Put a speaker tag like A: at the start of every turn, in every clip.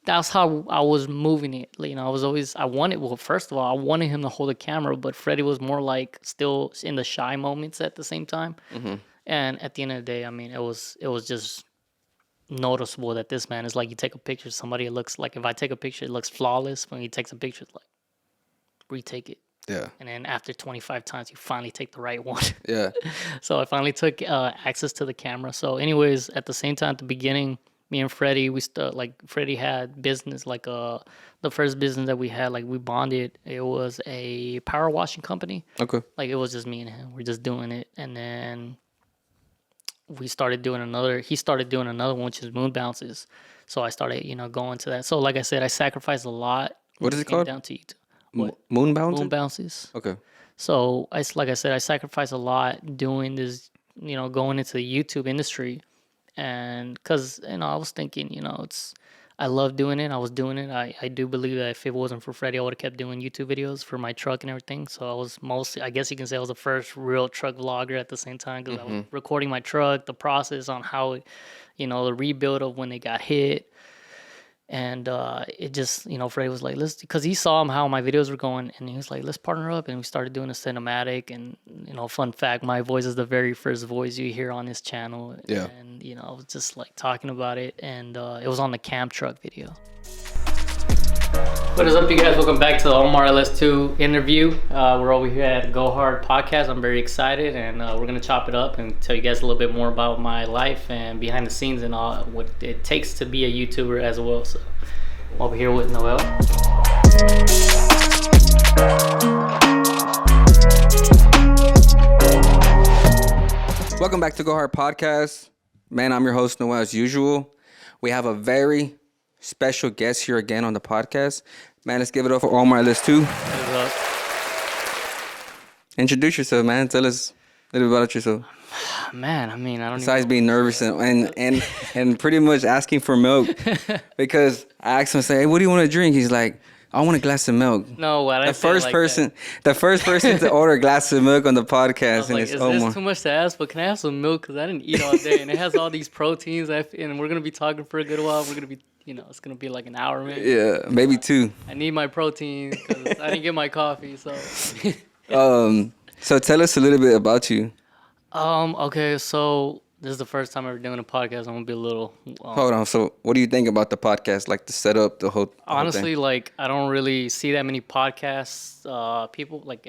A: that's how I was moving it. You know, first of all, I wanted him to hold the camera, but Freddie was more like still in the shy moments at the same time.
B: Mm-hmm.
A: And at the end of the day, I mean, it was just noticeable that this man is like, you take a picture of somebody, it looks like, if I take a picture, it looks flawless. When he takes a picture, it's like, retake it.
B: Yeah.
A: And then after 25 times, you finally take the right one.
B: Yeah.
A: So I finally took access to the camera. So anyways, at the same time, at the beginning, me and Freddie, Freddie had business, the first business that we had, like we bonded. It was a power washing company.
B: Okay.
A: Like it was just me and him. We're just doing it. And then he started doing another one, which is moon bounces. So I started, going to that. So like I said, I sacrificed a lot.
B: What is it called?
A: Down to YouTube. What?
B: Moon bounces?
A: Moon bounces.
B: Okay.
A: So like I said, I sacrificed a lot doing this, going into the YouTube industry. And because, I was thinking, I love doing it. I was doing it. I do believe that if it wasn't for Freddie, I would have kept doing YouTube videos for my truck and everything. So I was mostly, I guess you can say I was the first real truck vlogger at the same time, because I was recording my truck, the process on how it, the rebuild of when they got hit. And it just, Freddie was like, because he saw how my videos were going, and he was like, let's partner up. And we started doing a cinematic. And, fun fact, my voice is the very first voice you hear on this channel.
B: Yeah.
A: And, I was just like talking about it. And it was on the cam truck video. What is up, you guys? Welcome back to the OmarLs2 interview. We're over here at Go Hard Podcast. I'm very excited, and we're going to chop it up and tell you guys a little bit more about my life and behind the scenes and all what it takes to be a YouTuber as well. So I'm over here with Noel.
B: Welcome back to Go Hard Podcast. Man, I'm your host, Noel, as usual. We have a very special guest here again on the podcast. Man, let's give it up for OmarLs2.
A: What's
B: Introduce yourself, man. Tell us a little bit about yourself.
A: up? Man, I mean, I don't
B: Besides being nervous and pretty much asking for milk. Because I asked him, say, hey, what do you want to drink? He's like, I want a glass of milk.
A: No, what I
B: The first person to order a glass of milk on the podcast, and
A: like,
B: it's
A: is
B: Omar.
A: this too much to ask? But can I have some milk? Because I didn't eat all day, and it has all these proteins. And we're gonna be talking for a good while. We're gonna be, it's gonna be like an hour, maybe.
B: Yeah, maybe two.
A: I need my protein because I didn't get my coffee. So.
B: So tell us a little bit about you.
A: Okay, so this is the first time ever doing a podcast. I'm gonna be a little.
B: Hold on. So what do you think about the podcast? Like the setup, the whole
A: Honestly,
B: thing?
A: like I don't really see that many podcasts. People like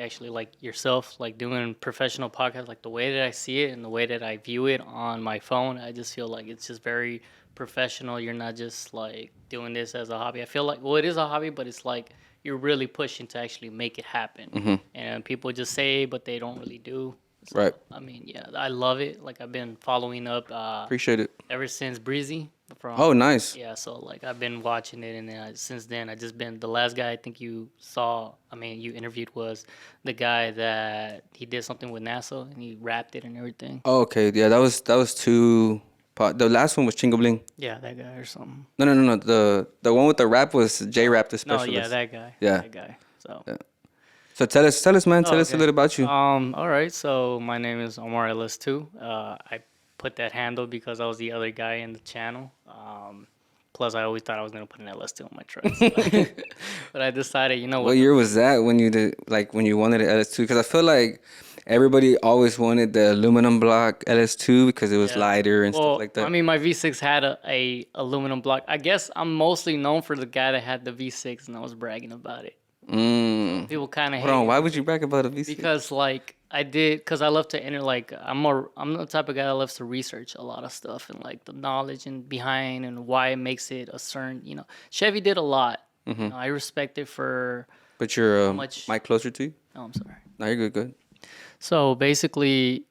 A: yourself, like doing professional podcasts. Like the way that I see it and the way that I view it on my phone, I just feel like it's just very professional. You're not just like doing this as a hobby. I feel like, well, it is a hobby, but it's like you're really pushing to actually make it happen.
B: Mm-hmm.
A: And people just say, but they don't really do. So,
B: Right.
A: I mean, yeah, I love it. Like I've been following up.
B: Appreciate it.
A: Ever since Breezy.
B: Oh, nice.
A: Yeah, so like I've been watching it, and then since then I just been the last guy I think you saw. I mean, you interviewed was the guy that he did something with NASA and he rapped it and everything.
B: Oh, okay. Yeah, that was two. The last one was Chingo Bling.
A: Yeah, that guy or something.
B: No. The one with the rap was J-Rap, the
A: No,
B: specialist.
A: yeah, that guy.
B: Yeah.
A: That guy. So.
B: Yeah. So tell us, man. Tell us a little about you.
A: All right. So my name is OmarLs2. I put that handle because I was the other guy in the channel. Plus, I always thought I was gonna put an LS2 on my truck. But I decided,
B: what year was that when you did when you wanted an LS2? Because I feel like everybody always wanted the aluminum block LS2 because it was lighter and stuff like that.
A: I mean, my V6 had a aluminum block. I guess I'm mostly known for the guy that had the V6, and I was bragging about it. People kind of hate.
B: Hold on, why would you brag about a V6?
A: Because because I love to enter, I'm the type of guy that loves to research a lot of stuff and like the knowledge and behind and why it makes it a certain, Chevy did a lot. I respect it for.
B: But you're mic closer to you?
A: Oh, I'm sorry.
B: No, you're good.
A: So basically,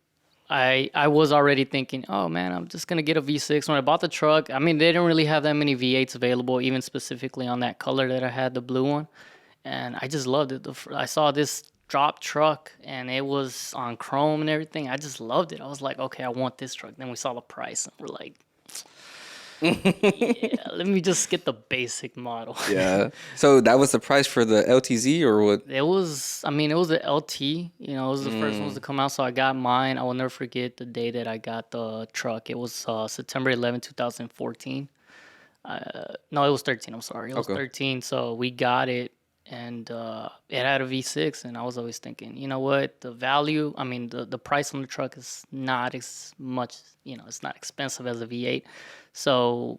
A: I was already thinking, oh man, I'm just gonna get a V6. When I bought the truck, I mean, they didn't really have that many V8s available, even specifically on that color that I had, the blue one. And I just loved it. I saw this drop truck, and it was on chrome and everything. I just loved it. I was like, okay, I want this truck. Then we saw the price, and we're like, yeah, let me just get the basic model.
B: Yeah. So that was the price for the LTZ or what?
A: It was the LT. It was the first ones to come out, so I got mine. I will never forget the day that I got the truck. It was September 11, 2014. No, it was 13. I'm sorry, it was
B: Okay.
A: 13. So we got it, and it had a V6, and I was always thinking, you know what, the value, I mean, the price on the truck is not as much, it's not expensive as a V8. So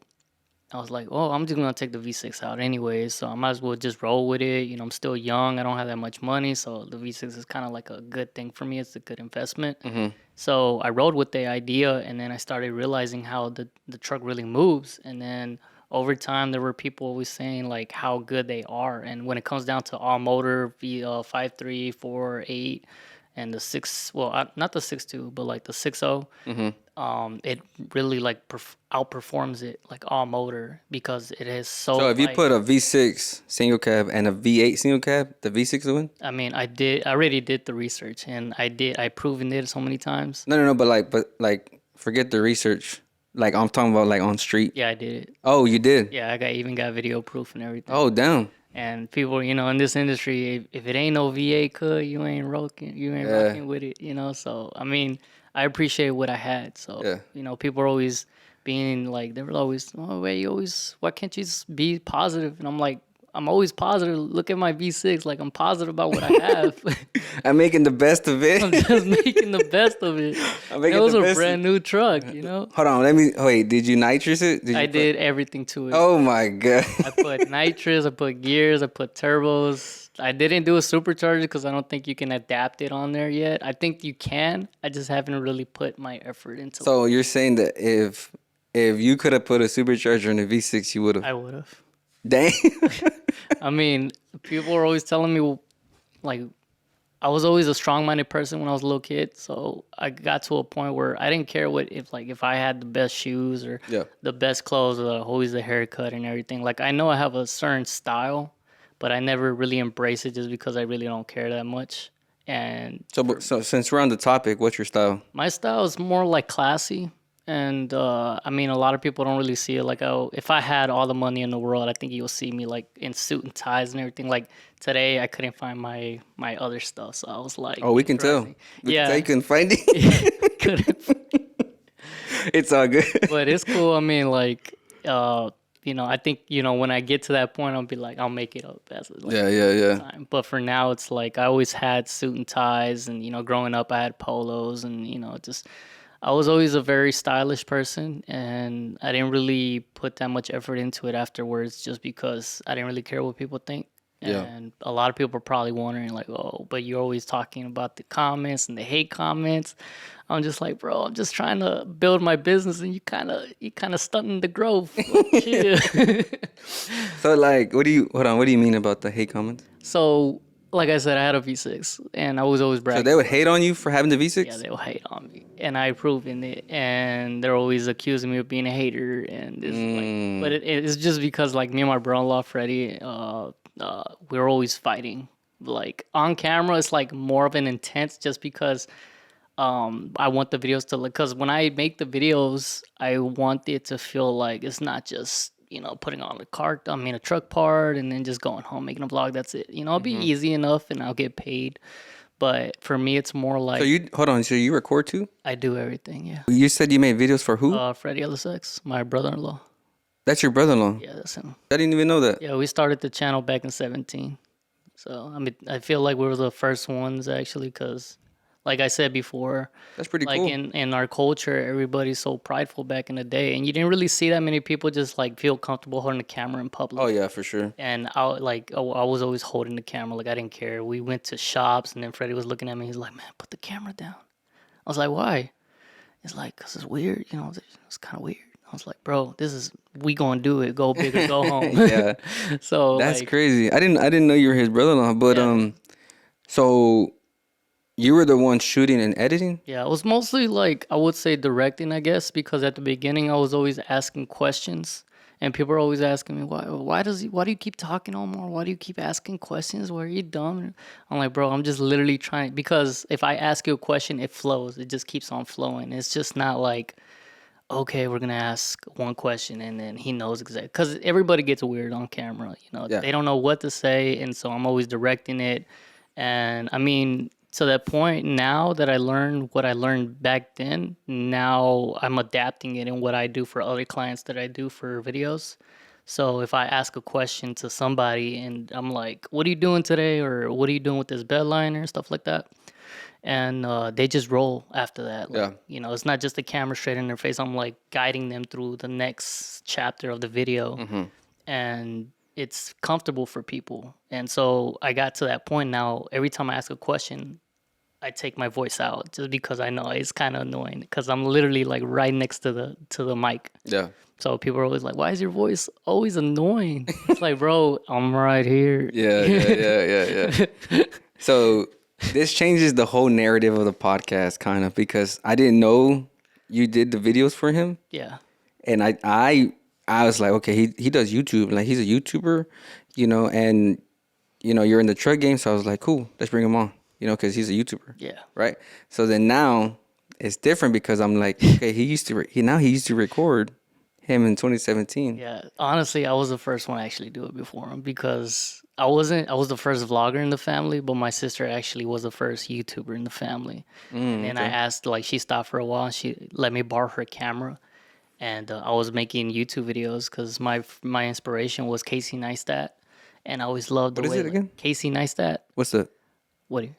A: I was like, oh, I'm just gonna take the V6 out anyway, so I might as well just roll with it. I'm still young, I don't have that much money, so the V6 is kind of like a good thing for me. It's a good investment. So I rode with the idea, and then I started realizing how the truck really moves. And then over time, there were people always saying like how good they are. And when it comes down to all motor V 5.3, 4.8, and the six, well, not the 6.2, but like the 6.0, it really like outperforms it like all motor because it is so
B: So if you
A: light.
B: put a V6 single cab and a V8 single cab, the V6 will win?
A: I mean, I already did the research, and I proven it so many times.
B: No, but forget the research. Like I'm talking about like on street.
A: Yeah, I did it.
B: Oh, you did?
A: Yeah, even got video proof and everything.
B: Oh, damn.
A: And people, in this industry, if it ain't no VA cut, you ain't rocking with it, So I mean, I appreciate what I had. So people are always being like, they were always, oh, why can't you just be positive? And I'm like, I'm always positive. Look at my V6, like I'm positive about what I have.
B: I'm making the best of it.
A: I'm just making the best of it. It was a brand new truck,
B: Hold on, wait, did you nitrous it?
A: I did everything to it.
B: Oh my God.
A: I put nitrous, I put gears, I put turbos. I didn't do a supercharger because I don't think you can adapt it on there yet. I think you can. I just haven't really put my effort into it.
B: So you're saying that if you could have put a supercharger in a V6, you would have?
A: I would have.
B: Dang.
A: I mean, people are always telling me, like, I was always a strong-minded person when I was a little kid. So I got to a point where I didn't care if I had the best shoes or the best clothes or always the haircut and everything. Like, I know I have a certain style, but I never really embrace it just because I really don't care that much. And
B: so since we're on the topic, what's your style?
A: my style is more like classy. And I mean, a lot of people don't really see it. Like, oh, if I had all the money in the world, I think you'll see me like in suit and ties and everything. Like today, I couldn't find my other stuff, so I was like,
B: oh, we can tell. We can tell you couldn't find it.
A: couldn't.
B: It's all good.
A: But it's cool. I mean, like, I think when I get to that point, I'll be like, I'll make it up as time. But for now, it's like I always had suit and ties, and growing up, I had polos, and just. I was always a very stylish person, and I didn't really put that much effort into it afterwards just because I didn't really care what people think. And a lot of people are probably wondering, like, oh, but you're always talking about the comments and the hate comments. I'm just like, bro, I'm just trying to build my business, and you kind of stunting the growth.
B: So, like, what do you mean about the hate comments?
A: So, like I said, I had a V6, and I was always bragging.
B: So they would hate on you for having the V6?
A: Yeah, they would hate on me, and I proven it. And they're always accusing me of being a hater, and but it's just because like me and my brother-in-law Freddy, we're always fighting. Like on camera, it's like more of an intense, just because I want the videos to look. Because when I make the videos, I want it to feel like it's not just putting on a truck part and then just going home, making a vlog. That's it. It'll be easy enough and I'll get paid. But for me, it's more like...
B: So you record too?
A: I do everything, yeah.
B: You said you made videos for who?
A: Freddy LSX, my brother-in-law.
B: That's your brother-in-law?
A: Yeah, that's him.
B: I didn't even know that.
A: Yeah, we started the channel back in 2017. So, I mean, I feel like we were the first ones, actually, because... Like I said before,
B: that's pretty
A: cool. Like in our culture, everybody's so prideful back in the day, and you didn't really see that many people just like feel comfortable holding the camera in public.
B: Oh yeah, for sure.
A: And I was always holding the camera, like I didn't care. We went to shops, and then Freddie was looking at me. He's like, "Man, put the camera down." I was like, "Why?" He's like, "Cause it's weird. It's kind of weird." I was like, "Bro, we gonna do it. Go big or go home."
B: Yeah.
A: So
B: that's crazy. I didn't know you were his brother-in-law, but so. You were the one shooting and editing?
A: Yeah, it was mostly like, I would say directing, I guess, because at the beginning I was always asking questions, and people are always asking me, why do you keep talking, Omar? Why do you keep asking questions? Why are you dumb? I'm like, bro, I'm just literally trying, because if I ask you a question, it flows. It just keeps on flowing. It's just not like, okay, we're going to ask one question and then he knows exactly, because everybody gets weird on camera, They don't know what to say, and so I'm always directing it. And I mean, to that point now that I learned what I learned back then, now I'm adapting it in what I do for other clients that I do for videos. So if I ask a question to somebody and I'm like, "What are you doing today?" or "What are you doing with this bed liner?" and stuff like that, and they just roll after that. Like,
B: Yeah.
A: it's not just the camera straight in their face. I'm like guiding them through the next chapter of the video, and it's comfortable for people. And so I got to that point now. Every time I ask a question, I take my voice out just because I know it's kind of annoying because I'm literally like right next to the mic.
B: Yeah.
A: So people are always like, "Why is your voice always annoying?" It's like, bro, I'm right here.
B: Yeah. So this changes the whole narrative of the podcast, kind of, because I didn't know you did the videos for him,
A: Yeah.
B: and I was like, okay, he does YouTube, like he's a YouTuber, and you're in the truck game, so I was like, cool, let's bring him on, because he's a YouTuber,
A: Yeah.
B: right? So then now it's different because I'm like, okay, he used to record him in 2017.
A: Yeah, honestly, I was the first one to actually do it before him because I was the first vlogger in the family, but my sister actually was the first YouTuber in the family. And then I
B: Okay.
A: asked, like, she stopped for a while and she let me borrow her camera. And I was making YouTube videos because my inspiration was Casey Neistat. And I always loved the
B: What is
A: way,
B: it again?
A: Casey Neistat.
B: What's the?
A: What do you?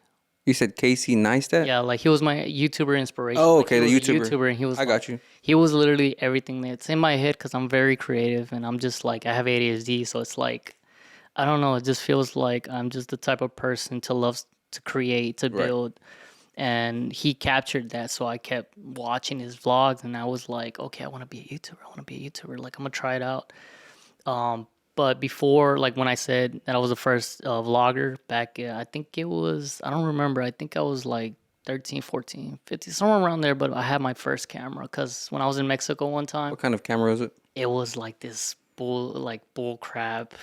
B: You said Casey Neistat?
A: Yeah, like he was my YouTuber inspiration.
B: Oh,
A: Like,
B: okay,
A: he
B: the
A: was a
B: YouTuber.
A: YouTuber, and he was
B: I got
A: like,
B: you.
A: he was literally everything that's in my head because I'm very creative and I'm just like I have ADHD, so it's like I don't know. It just feels like I'm just the type of person to love to create, to
B: Right.
A: build, and he captured that. So I kept watching his vlogs, and I was like, okay, I want to be a YouTuber. I want to be a YouTuber. Like I'm gonna try it out. But before, like when I said that I was the first vlogger back, I think it was, I don't remember. I think I was like 13, 14, 15, somewhere around there. But I had my first camera because when I was in Mexico one time,
B: What kind of camera is it?
A: it was like this bull crap.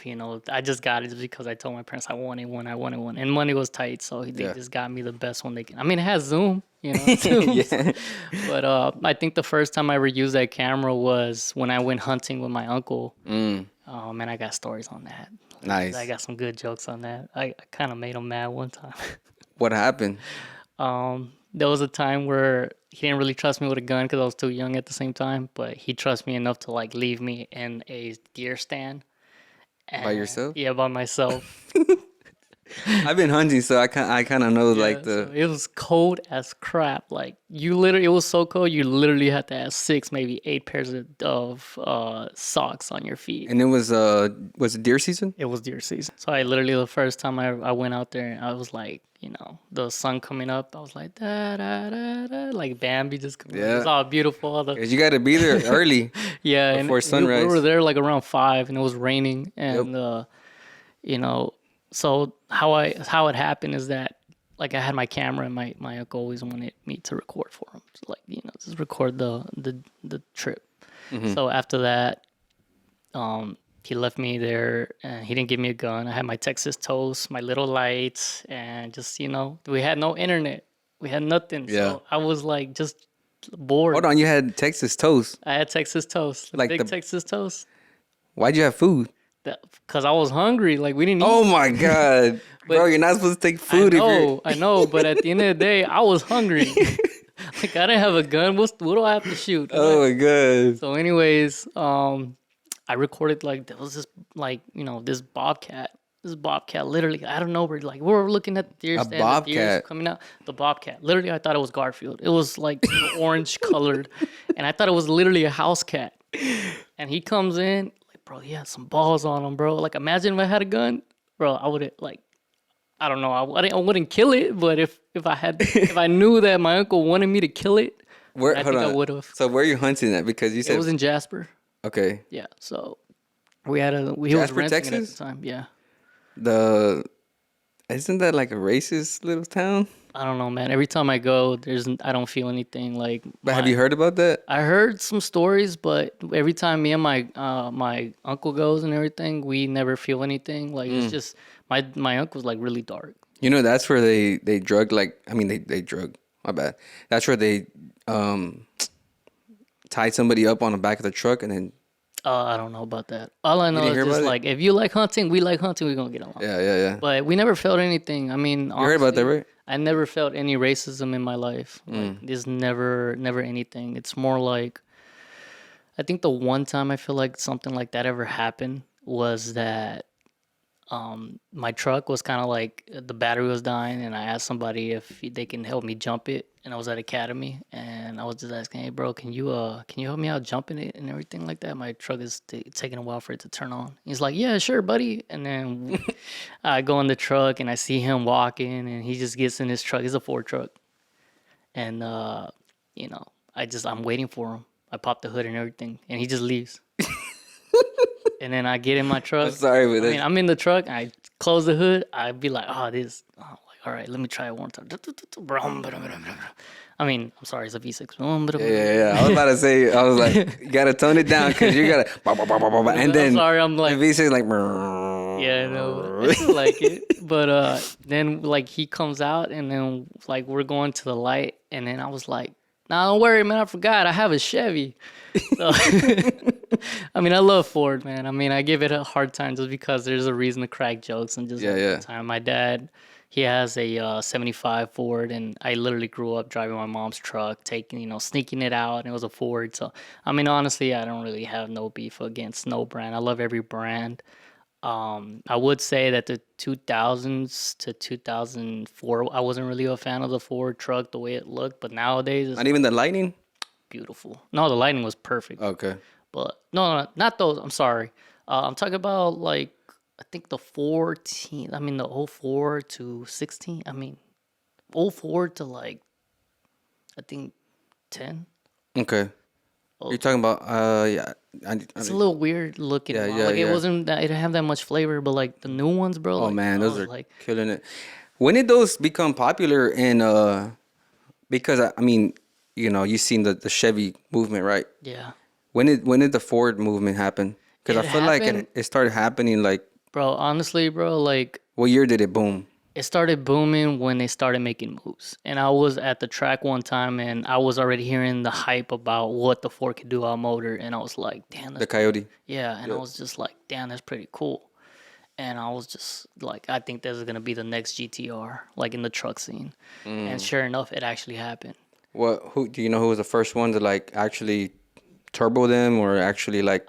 A: I just got it just because I told my parents I wanted one. And money was tight. So they
B: Yeah.
A: just got me the best one they can. I mean, it has zoom, zooms.
B: Yeah.
A: But I think the first time I ever used that camera was when I went hunting with my uncle. And I got stories on that.
B: Nice.
A: I got some good jokes on that. I kind of made him mad one time.
B: What happened?
A: There was a time where he didn't really trust me with a gun because I was too young at the same time, but he trusts me enough to like leave me in a deer stand.
B: By yourself?
A: Yeah, by myself.
B: I've been hunting, so I kind of know like
A: So
B: the.
A: it was cold as crap. Like it was so cold. You literally had to have 6, maybe 8 pairs of socks on your feet.
B: And it was it deer season?
A: It was deer season. So I literally, the first time I went out there, I was like, the sun coming up. I was like, da, da, da, da, like Bambi just coming up.
B: Yeah.
A: It's all beautiful. All the,
B: 'Cause you got to be there early.
A: yeah.
B: before
A: and
B: sunrise.
A: We were there like around 5 and it was raining. And, so how it happened is that like I had my camera and my uncle always wanted me to record for him. So like, just record the trip. So after that, he left me there and he didn't give me a gun. I had my Texas Toast, my little lights, and just, we had no internet. We had nothing.
B: Yeah.
A: So I was like just bored.
B: Hold on, you had Texas toast.
A: I had Texas Toast,
B: Like
A: big
B: the-
A: Texas Toast.
B: Why'd you have food?
A: Because I was hungry. Like we didn't eat.
B: Oh my god, bro! You're not supposed to take food if you're.
A: I know, but at the end of the day, I was hungry. Like I didn't have a gun. What do I have to shoot?
B: Oh my god.
A: So, anyways, I recorded like there was this like this bobcat. This bobcat, literally, I don't know where. Like we were looking at the deer stand. The deers
B: bobcat?
A: coming out. The bobcat. Literally, I thought it was Garfield. It was like orange colored, and I thought it was literally a house cat. And he comes in. Bro, he had some balls on him, bro. Like, imagine if I had a gun, bro. I would like, I don't know. I wouldn't kill it, but if I knew that my uncle wanted me to kill it, I think I would have.
B: So where are you hunting at? Because you said
A: It was in Jasper.
B: okay.
A: Yeah, so he was
B: Jasper,
A: renting it at
B: Texas?
A: the time. Yeah,
B: Isn't that like a racist little town?
A: I don't know, man. Every time I go, I don't feel anything. Like,
B: But have you heard about that?
A: I heard some stories, but every time me and my uncle goes and everything, we never feel anything. Like it's just my uncle's like really dark.
B: That's where they drug they drug. My bad. That's where they tied somebody up on the back of the truck and then.
A: I don't know about that. All I know
B: didn't
A: is
B: hear
A: just
B: about it?
A: like if you like hunting, we like hunting. We're gonna get along.
B: Yeah.
A: But we never felt anything. I mean,
B: You heard about that, right?
A: I never felt any racism in my life. Like there's never anything. It's more like I think the one time I feel like something like that ever happened was that my truck was kind of like the battery was dying, and I asked somebody if they can help me jump it. And I was at Academy, and I was just asking, "Hey, bro, can you help me out jumping it and everything like that? My truck is taking a while for it to turn on." He's like, "Yeah, sure, buddy." And then I go in the truck, and I see him walking, and he just gets in his truck. It's a Ford truck, and you know, I'm waiting for him. I pop the hood and everything, and he just leaves. And then I get in my truck.
B: I'm sorry, but
A: I mean, I'm in the truck. I close the hood. I'd be like, oh, this. Oh, like, all right, let me try it one time. I mean, I'm sorry, it's a V6.
B: Yeah. I was about to say, I was like, you gotta tone it down because you gotta. And then
A: I'm sorry, I'm like,
B: the V6 like.
A: yeah, no, I still like it. But then like he comes out, and then like we're going to the light, and then I was like, nah, don't worry, man. I forgot. I have a Chevy. So, I mean, I love Ford, man. I mean, I give it a hard time just because there's a reason to crack jokes and just have a good time. My dad, he has a 75 Ford, and I literally grew up driving my mom's truck, sneaking it out, and it was a Ford. So, I mean, honestly, I don't really have no beef against no brand. I love every brand. I would say that the 2000s to 2004, I wasn't really a fan of the Ford truck, the way it looked, but nowadays it's
B: Not even the Lightning.
A: beautiful. No, the lighting was perfect.
B: Okay.
A: But no, not those. I'm sorry. I'm talking about like I think the 14. I mean the 04 to 16. I mean 04 to like I think 10.
B: Okay.
A: Oh,
B: You're talking about yeah.
A: it's a little weird looking.
B: Yeah,
A: Like
B: yeah.
A: it wasn't that it didn't have that much flavor, but like the new ones, bro.
B: Oh
A: Like,
B: man,
A: I
B: those
A: was
B: are
A: like
B: killing it. When did those become popular in because I mean, you know, you've seen the Chevy movement, right?
A: yeah.
B: When did the Ford movement happen? Because
A: It
B: I feel like
A: happened,
B: it started happening like
A: bro. Honestly, bro, like
B: what year did it boom?
A: it started booming when they started making moves. And I was at the track one time, and I was already hearing the hype about what the Ford could do on motor, and I was like, damn,
B: The Coyote.
A: yeah. And I
B: Yep.
A: was just like, damn, that's pretty cool. And I was just like, I think this is gonna be the next GTR, like in the truck scene. And sure enough, it actually happened.
B: Who do you know who was the first one to like actually turbo them or actually like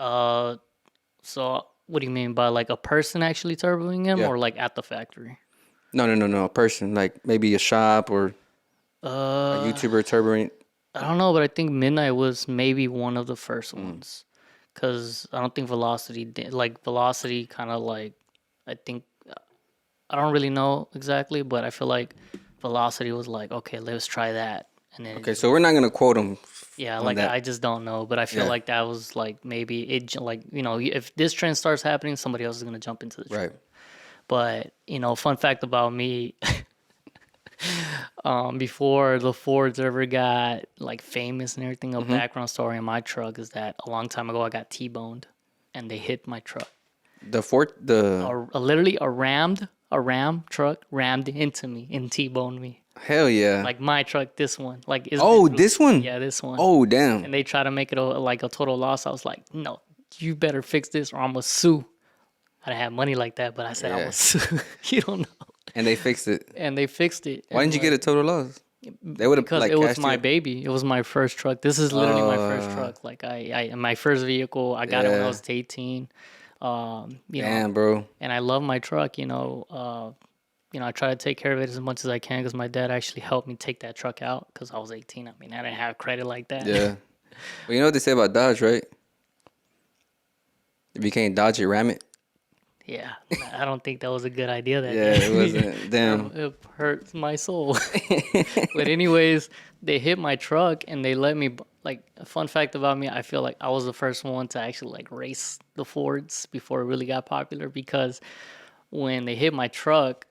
A: So what do you mean by like a person actually turboing him,
B: Yeah.
A: or like at the factory?
B: no a person like maybe a shop or a YouTuber turboing.
A: I don't know, but I think Midnight was maybe one of the first ones. Cause I don't think Velocity did. Like Velocity, kind of like I think I don't really know exactly, but I feel like Velocity was like, okay, let's try that, and then
B: Okay, so we're not gonna quote him.
A: yeah,
B: on
A: like
B: that.
A: I just don't know, but I feel
B: Yeah.
A: like that was like maybe like if this trend starts happening, somebody else is gonna jump into the trend.
B: Right.
A: But fun fact about me, before the Fords ever got like famous and everything, a background story in my truck is that a long time ago I got T-boned, and they hit my truck.
B: The Ford the
A: Literally a Ram truck rammed into me and T-boned me.
B: hell yeah.
A: Like my truck, this one. Like
B: This one?
A: Yeah, this one.
B: Oh damn.
A: And they try to make it like a total loss. I was like, no, you better fix this or I'm gonna sue. I didn't have money like that, but I said I'm
B: Yeah.
A: gonna sue. You don't know.
B: And they fixed it.
A: And they fixed it.
B: Why didn't you get a total loss? They would have
A: Because
B: like
A: it was
B: cashed
A: my
B: you.
A: baby. It was my first truck. This is literally my first truck. Like my first vehicle. I got it when I
B: Yeah.
A: was 18. You know,
B: Damn, bro.
A: and I love my truck. I try to take care of it as much as I can because my dad actually helped me take that truck out because I was 18. I mean, I didn't have credit like that.
B: Yeah. Well, you know what they say about Dodge, right? If you can't dodge it, ram it.
A: Yeah, I don't think that was a good idea. That
B: Yeah,
A: day.
B: it wasn't. Damn.
A: It hurts my soul. But anyways, they hit my truck and they let me. Like a fun fact about me, I feel like I was the first one to actually like race the Fords before it really got popular because when they hit my truck,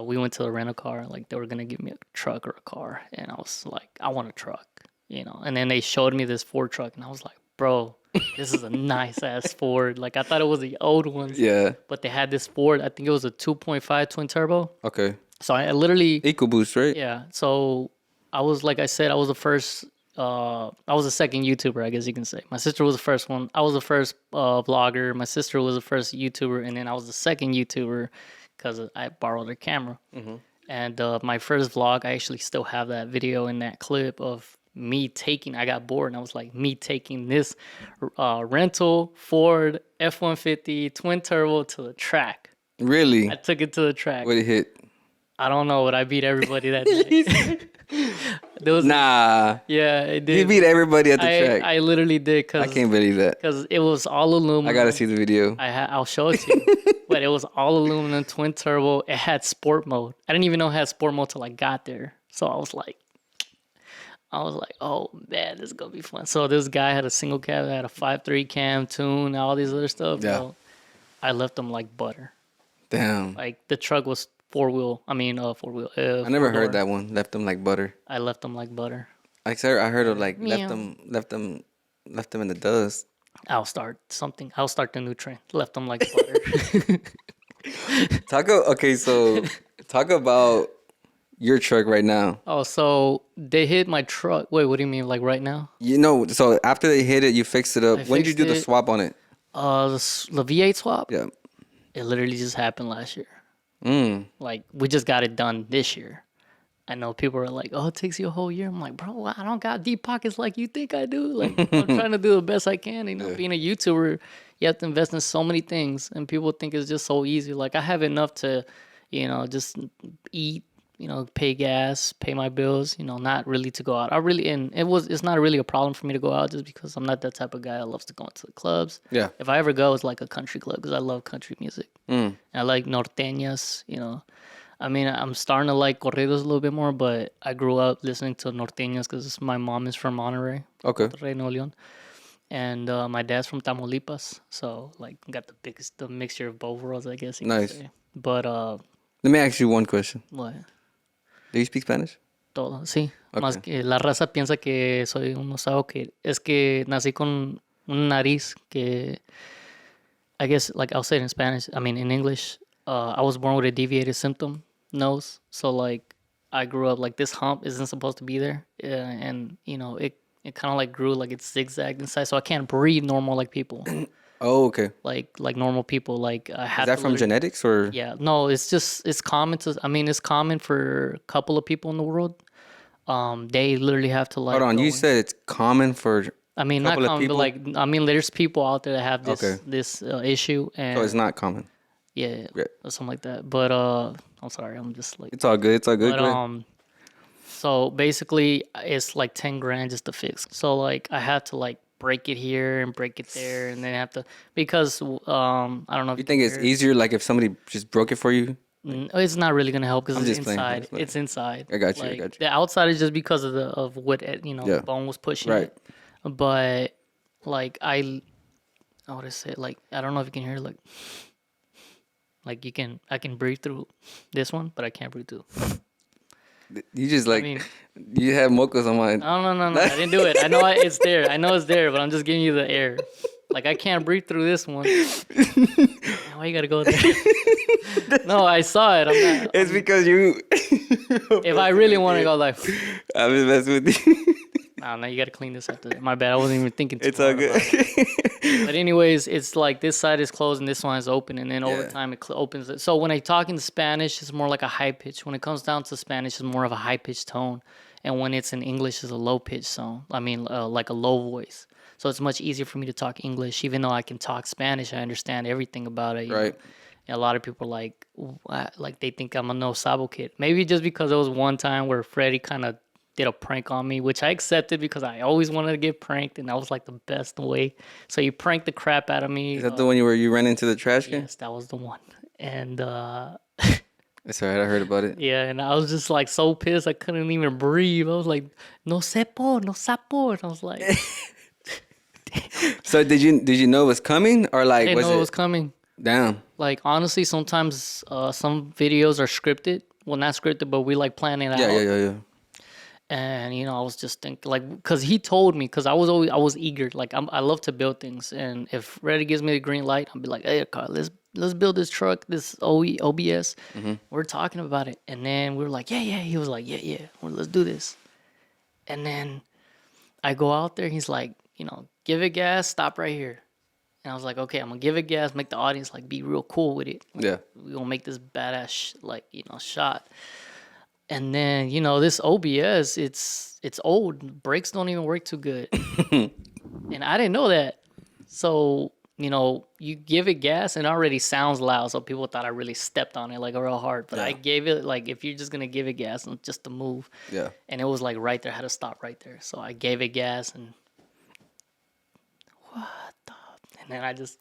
A: we went to the rental car. Like they were gonna give me a truck or a car, and I was like, I want a truck, And then they showed me this Ford truck, and I was like, bro, this is a nice ass Ford. Like I thought it was the old ones.
B: Yeah.
A: But they had this Ford. I think it was a 2.5 twin turbo.
B: Okay.
A: So I literally
B: EcoBoost, right?
A: yeah. So I was like I said, I was the first. I was the second YouTuber, I guess you can say. My sister was the first one. I was the first vlogger. My sister was the first YouTuber, and then I was the second YouTuber because I borrowed her camera. And my first vlog, I actually still have that video in that clip of me taking. I got bored, and I was like, me taking this rental Ford F-150 twin turbo to the track. I
B: Really?
A: took it to the track.
B: What it hit?
A: I don't know, but I beat everybody that day. There was
B: Nah.
A: yeah, it
B: You
A: did.
B: beat everybody at the track.
A: I literally did
B: I
A: because
B: can't believe that.
A: it was all aluminum.
B: I gotta see the video.
A: I'll show it to you. But it was all aluminum, twin turbo. It had sport mode. I didn't even know it had sport mode till I got there. So I was like, oh man, this is gonna be fun. So this guy had a single cab, had a 5.3 cam tune, all these other stuff.
B: Yeah.
A: Bro. I left them like butter.
B: Damn.
A: Like the truck was four wheel. I
B: I never heard that one. Left them like butter.
A: I left them like butter.
B: I heard of like
A: Meow.
B: left them in the dust.
A: I'll start the new trend. Left them like butter.
B: So talk about your truck right now.
A: Oh, so they hit my truck. Wait, what do you mean, like right now?
B: You know, so after they hit it, you fixed it up. When did you do the
A: fixed it.
B: swap on it?
A: The V8 swap.
B: Yeah.
A: It literally just happened last year.
B: Mm.
A: Like we just got it done this year. I know people are like, "Oh, it takes you a whole year." I'm like, "Bro, I don't got deep pockets like you think I do. Like I'm trying to do the best I can. You know, being a YouTuber, you have to invest in so many things, and people think it's just so easy. Like I have enough to, just eat, pay gas, pay my bills, not really to go out. It's not really a problem for me to go out just because I'm not that type of guy that loves to go into the clubs.
B: Yeah.
A: If I ever go, it's like a country club because I love country music. And I like norteñas, I mean, I'm starting to like corridos a little bit more, but I grew up listening to norteñas because my mom is from Monterrey,
B: Okay.
A: Nuevo León, and my dad's from Tamaulipas. So like, got the mixture of both worlds, I guess you could
B: Nice.
A: say. But
B: Let me ask you one question.
A: what?
B: Do you speak Spanish?
A: Todo, sí.
B: Okay.
A: Más que la raza piensa que soy un osado que es que nací con una nariz que I guess like I'll say it in Spanish. I mean in English. I was born with a deviated symptom nose, so like I grew up like this hump isn't supposed to be there, and it kind of like grew like it's zigzagged inside, so I can't breathe normal like people.
B: Oh, okay.
A: like normal people. Like I had
B: Is that
A: to
B: from genetics or?
A: Yeah, no, it's common to. I mean, it's common for a couple of people in the world. They literally have to like.
B: Hold on, you said it's common for.
A: I mean, not
B: couple of
A: common, but
B: people?
A: like I mean, there's people out there that have this
B: Okay.
A: this issue, and
B: So it's not common.
A: yeah,
B: Yeah.
A: or something like that. But I'm sorry, I'm just like.
B: It's all good. It's all good.
A: But
B: Go ahead.
A: so basically, it's like 10 grand just to fix. So like, I have to like break it here and break it there, and then have to because I don't know if
B: You think it's
A: hear-
B: easier like if somebody just broke it for you?
A: It's not really gonna help because
B: I'm
A: it's
B: just playing, I'm
A: inside.
B: just playing.
A: It's inside.
B: I got you, I
A: Like,
B: got you.
A: The outside is just because of what
B: Yeah.
A: the bone was pushing
B: Right.
A: it. But like I would have said like I don't know if you can hear like I can breathe through this one, but I can't breathe through.
B: You just like
A: mean-
B: you have mocos on mine.
A: No. I didn't do it. I know it's there. I know it's there, but I'm just giving you the air. Like I can't breathe through this one. Why you gotta go there? No, I saw it. I'm not.
B: It's because you.
A: If I really want to go like,
B: I'm just messing with you.
A: no, you gotta clean this after that. My bad. I wasn't even thinking.
B: It's all good.
A: But anyways, it's like this side is closed and this one is open, and then over
B: Yeah.
A: time it opens it. So when I talk in Spanish, it's more like a high pitch. When it comes down to Spanish, it's more of a high pitched tone, and when it's in English, it's a low pitched tone. I mean, like a low voice. So it's much easier for me to talk English, even though I can talk Spanish. I understand everything about it.
B: Right.
A: And a lot of people like they think I'm a no sabo kid. Maybe just because there was one time where Freddy kind of did a prank on me, which I accepted because I always wanted to get pranked, and that was like the best way. So he pranked the crap out of me.
B: Is that the one where you ran into the trash can?
A: Yes, that was the one. And
B: It's alright. I heard about it.
A: yeah, and I was just like so pissed I couldn't even breathe. I was like, no sepo, no sapo. And I was like,
B: So did you know it was coming or like
A: I didn't
B: was
A: know
B: it?
A: it was coming.
B: Damn.
A: Like honestly, sometimes some videos are scripted. Well, not scripted, but we like plan it out.
B: Yeah.
A: And I was just thinking, like, because he told me, because I was eager. Like, I love to build things, and if Reddy gives me the green light, I'll be like, hey, Carl, let's build this truck, this OBS. We're talking about it, and then we were like, yeah. He was like, yeah, well, let's do this. And then I go out there, he's like, give it gas, stop right here. And I was like, okay, I'm gonna give it gas, make the audience like be real cool with it.
B: Yeah.
A: We're gonna make this badass shot. And then, you know, this OBS, it's old. Brakes don't even work too good. And I didn't know that. So, you know, you give it gas and it already sounds loud. So people thought I really stepped on it like real hard. But I
B: Yeah.
A: gave it like if you're just gonna give it gas and just to move.
B: Yeah.
A: And it was like right there, I had to stop right there. So I gave it gas and and then I just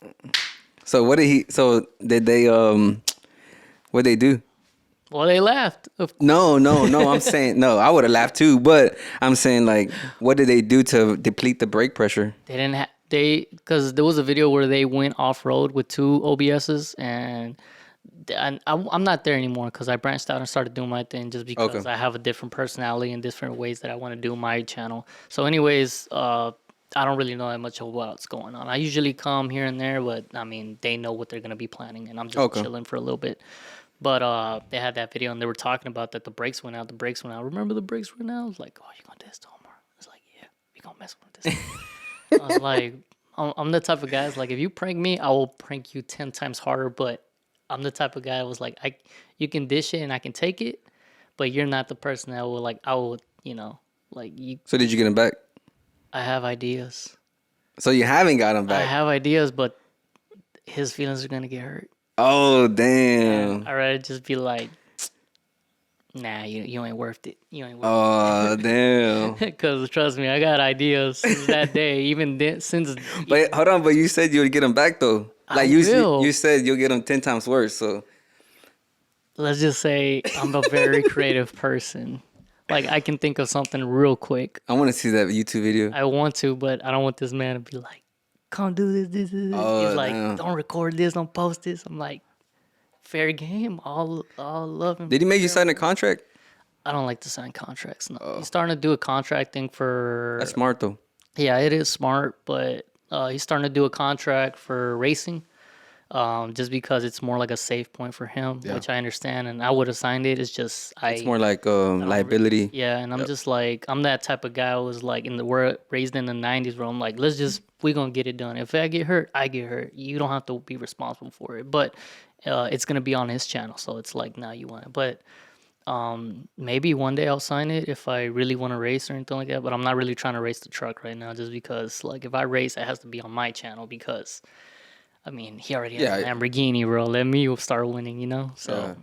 B: So what did he? So did they? What they do?
A: well they laughed.
B: No. I'm saying no. I would have laughed too, but I'm saying like, what did they do to deplete the brake pressure?
A: They didn't have because there was a video where they went off road with two OBSs and I'm not there anymore because I branched out and started doing my thing just because
B: Okay.
A: I have a different personality and different ways that I want to do my channel. So, anyways, I don't really know that much of what's going on. I usually come here and there, but I mean, they know what they're gonna be planning, and I'm just
B: Okay.
A: chilling for a little bit. But they had that video and they were talking about that the brakes went out. The brakes went out. Remember the brakes went out? I was like, oh, you gonna do this to Omar? I was like, yeah, we gonna mess with this. I was like, I'm the type of guy. It's like if you prank me, I will prank you 10 times harder. But I'm the type of guy that was like, you can dish it and I can take it, but you're not the person that will like, I will, you know, like you.
B: So did you get him back?
A: I have ideas.
B: So you haven't got him
A: I
B: back.
A: have ideas, but his feelings are gonna get hurt.
B: Oh
A: And
B: damn.
A: I'd rather just be like, nah, you ain't worth it. You ain't worth
B: Oh damn.
A: it. Because trust me, I got ideas since that day. Even then, since
B: But hold on, but you said you would get him back though.
A: I
B: Like you
A: will.
B: said you'll get him 10 times worse. So
A: let's just say I'm a very creative person. Like I can think of something real quick.
B: I want to see that YouTube video.
A: I want to, but I don't want this man to be like, "Come do this."
B: Oh,
A: He's like,
B: damn.
A: "Don't record this, don't post this." I'm like, "Fair game, all love him."
B: Did he make you sign a contract?
A: I don't like to sign contracts. No. He's starting to do a contract thing for.
B: That's smart though.
A: Yeah, it is smart, but he's starting to do a contract for racing. Just because it's more like a safe point for him,
B: Yeah.
A: which I understand, and I would have signed it. It's just
B: It's more like liability.
A: yeah, and I'm just like I'm that type of guy who was like we're raised in the '90s where I'm like we gonna get it done. If I get hurt, I get hurt. You don't have to be responsible for it, but it's gonna be on his channel, so it's like now you want it. But maybe one day I'll sign it if I really want to race or anything like that. But I'm not really trying to race the truck right now, just because like if I race, it has to be on my channel because. I mean, he already has a Lamborghini, bro. Let me start winning, you know. So,
B: Yeah.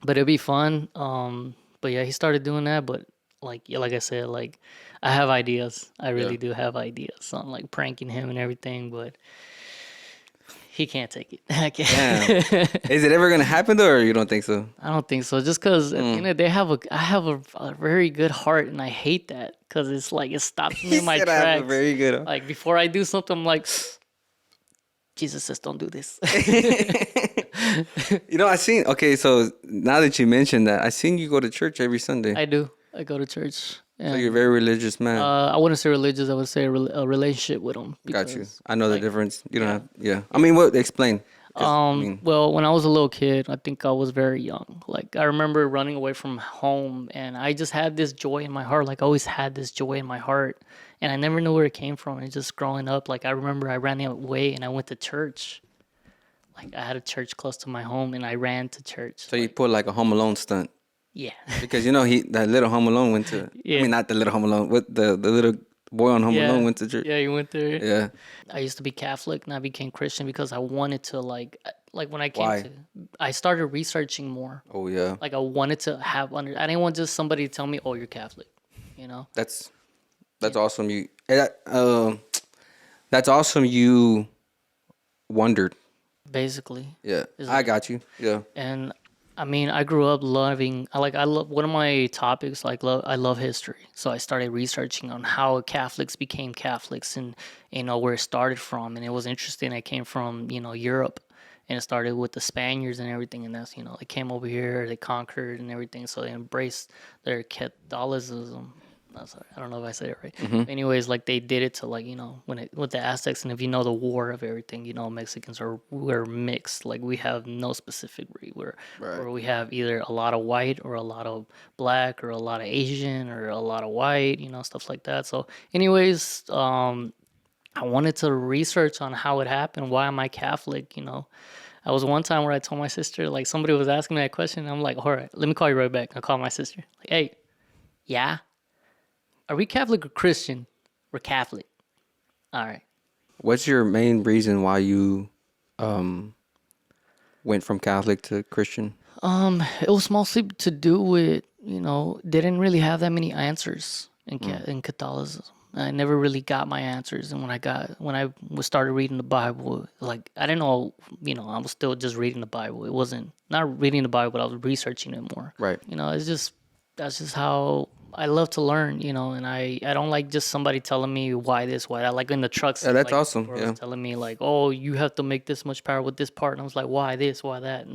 A: but it'll be fun. But yeah, he started doing that. But like I said, like I have ideas. I really do have ideas on like pranking him and everything. But he can't take it. I can't.
B: Damn. Is it ever gonna happen though, or you don't think so?
A: I don't think so. Just because at the end of the day, I have a very good heart, and I hate that because it's like it stops me in my
B: said I have a
A: tracks.
B: very good.
A: Like before I do something, I'm like. Jesus says, don't do this.
B: You know, I seen. Okay, so now that you mentioned that, I seen you go to church every Sunday.
A: I do. I go to church.
B: So you're a very religious man.
A: I wouldn't say religious. I would say a relationship with him.
B: Got you.
A: because,
B: I know the
A: like,
B: difference. You don't have. Yeah. I mean, what? Explain. 'Cause, I mean,
A: Well, when I was a little kid, I think I was very young. Like I remember running away from home, and I just had this joy in my heart. Like I always had this joy in my heart, and I never knew where it came from. And just growing up, like I remember I ran away and I went to church. Like I had a church close to my home, and I ran to church.
B: so you put like a Home Alone stunt
A: Yeah.
B: because you know that little Home Alone went to.
A: Yeah.
B: I mean, not the little Home Alone. What the little boy on Home Alone went to church.
A: Yeah, you went there.
B: Yeah.
A: I used to be Catholic and I became Christian because I wanted to like when I came
B: Why?
A: to I started researching more.
B: Oh yeah.
A: Like I wanted to have I didn't want just somebody to tell me, "Oh, you're Catholic." You know?
B: That's awesome. That's awesome. You wondered.
A: Basically.
B: Yeah,
A: Is
B: I
A: it-
B: got you. Yeah.
A: And I mean, I grew up loving I love one of my topics I love history. So I started researching on how Catholics became Catholics and where it started from, and it was interesting. I came from, Europe, and it started with the Spaniards and everything, and that's, they came over here, they conquered and everything, so they embraced their Catholicism. No, sorry, I don't know if I said it right. Anyways, like they did it to with the Aztecs, and if you know the war of everything, Mexicans we're mixed. Like we have no specific breed. Where we have either a lot of white or a lot of black or a lot of Asian or a lot of white, stuff like that. So, anyways, I wanted to research on how it happened. Why am I Catholic? I was one time where I told my sister, like somebody was asking me that question. I'm like, all right, let me call you right back. I call my sister. Like, hey, yeah, are we Catholic or Christian? We're Catholic. All right.
B: What's your main reason why you um went from Catholic to Christian?
A: It was mostly to do with, they didn't really have that many answers in Catholicism. I never really got my answers, and started reading the Bible, like I didn't know, I was still just reading the Bible. It wasn't not reading the Bible, but I was researching it more.
B: Right.
A: It's just that's just how I love to learn, and I don't like just somebody telling me why this, why that. Like in the trucks,
B: Yeah, that's
A: like
B: awesome.
A: people
B: Yeah.
A: was telling me like, oh, you have to make this much power with this part, and I was like, why this, why that,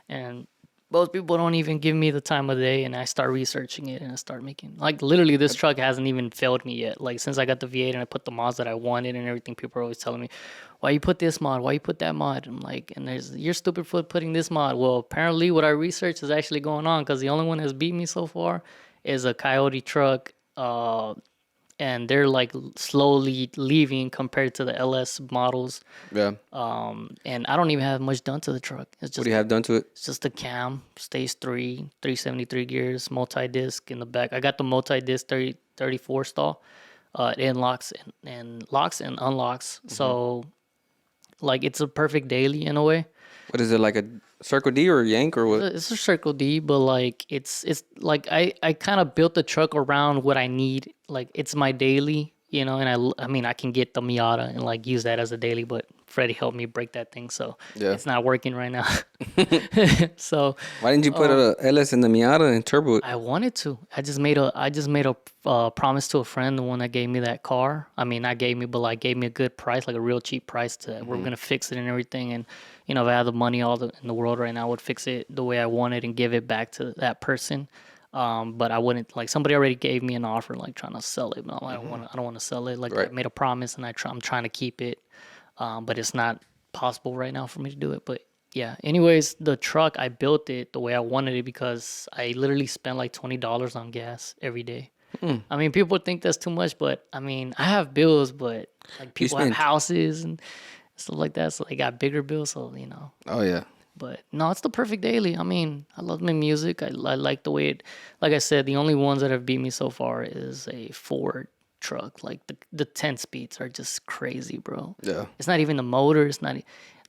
A: and most people don't even give me the time of the day, and I start researching it, and I start making, like, literally this truck hasn't even failed me yet. Like since I got the V8 and I put the mods that I wanted and everything, people are always telling me, why you put this mod, why you put that mod. I'm like, and you're stupid for putting this mod. Well, apparently what I researched is actually going on, because the only one that's beat me so far is a Coyote truck, and they're like slowly leaving compared to the LS models.
B: Yeah.
A: And I don't even have much done to the truck.
B: What do you have done to it?
A: It's just the cam, stage 3, 373 gears, multi-disc in the back. I got the multi-disc 34 stall. It unlocks and locks and unlocks. So, like, it's a perfect daily in a way.
B: What is it, like a Circle D or a Yank or what?
A: It's a Circle D, but like it's like I kind of built the truck around what I need. Like it's my daily, and I mean I can get the Miata and like use that as a daily, but Freddie helped me break that thing, so
B: Yeah.
A: it's not working right now. So
B: Why didn't you put a LS in the Miata and turbo it?
A: I wanted to. I just made a promise to a friend, the one that gave me that car. I mean, not gave me, but like gave me a good price, like a real cheap price to we're gonna fix it and everything. And if I had the money in the world right now, I would fix it the way I wanted and give it back to that person. But I wouldn't, like, somebody already gave me an offer, like trying to sell it. But I don't want to sell it. Like
B: Right.
A: I made a promise and I'm trying to keep it. But it's not possible right now for me to do it. But yeah, anyways, the truck, I built it the way I wanted it because I literally spent like $20 on gas every day. I mean, people think that's too much, but I mean, I have bills, but like people have
B: spent-
A: houses and stuff like that, so they got bigger bills, so
B: Oh yeah.
A: But no, it's the perfect daily. I mean, I love my music. I like the way it, like I said, the only ones that have beat me so far is a Ford truck. Like the 10 speeds are just crazy, bro.
B: Yeah.
A: It's not even the motor. It's not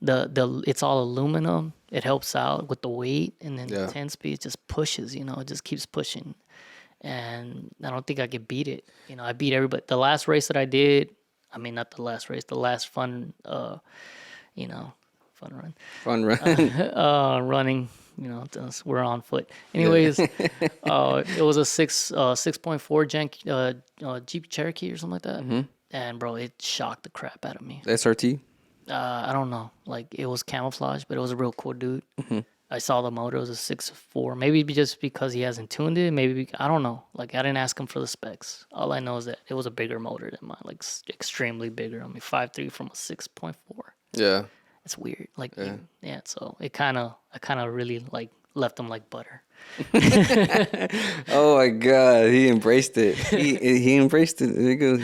A: it's all aluminum. It helps out with the weight, and then
B: Yeah.
A: the 10 speed just pushes. It just keeps pushing, and I don't think I could beat it. I beat everybody. The last race that I did, I mean, not the last race, the last fun, fun run,
B: Fun run.
A: running. We're on foot. Anyways, it was a 6.4 Jeep Cherokee or something like that. And bro, it shocked the crap out of me.
B: SRT.
A: I don't know. Like it was camouflage, but it was a real cool dude. I saw the motor. It was a 6.4. Maybe just because he hasn't tuned it. Maybe I don't know. Like I didn't ask him for the specs. All I know is that it was a bigger motor than mine, like extremely bigger. I mean, 5.3 from a 6.4.
B: Yeah.
A: It's weird. Like yeah. So I kind of really like left him like butter.
B: Oh my God, he embraced it. He embraced it. There you go.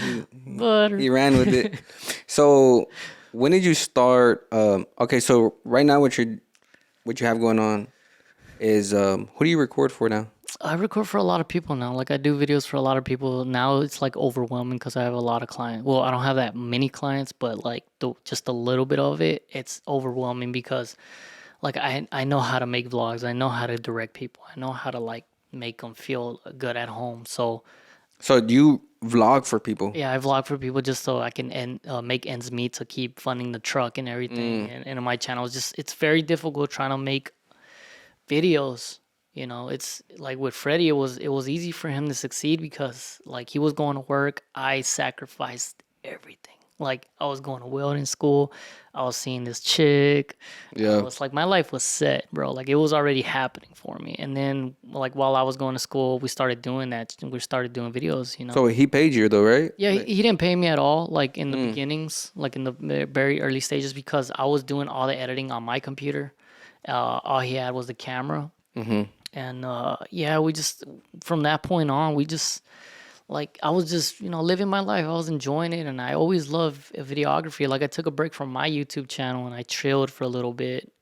A: Butter.
B: He ran with it. So when did you start? Okay, so right now what you have going on is who do you record for now?
A: I record for a lot of people now. Like I do videos for a lot of people. Now it's like overwhelming because I have a lot of clients. Well, I don't have that many clients, but like just a little bit of it, it's overwhelming because like I know how to make vlogs. I know how to direct people. I know how to like make them feel good at home. So
B: you vlog for people?
A: yeah, I vlog for people just so I can make ends meet to keep funding the truck and everything. And my channel is it's very difficult trying to make videos. It's like with Freddie, it was easy for him to succeed because like he was going to work. I sacrificed everything. Like I was going to welding school. I was seeing this chick.
B: Yeah.
A: It's like my life was set, bro. Like it was already happening for me. And then like while I was going to school, we started doing that. We started doing videos,
B: So he paid you though, right?
A: Yeah, he didn't pay me at all, like in the beginnings, like in the very early stages, because I was doing all the editing on my computer. All he had was the camera. And yeah, we just, from that point on, we just, like I was just, living my life. I was enjoying it, and I always loved videography. Like I took a break from my YouTube channel and I chilled for a little bit.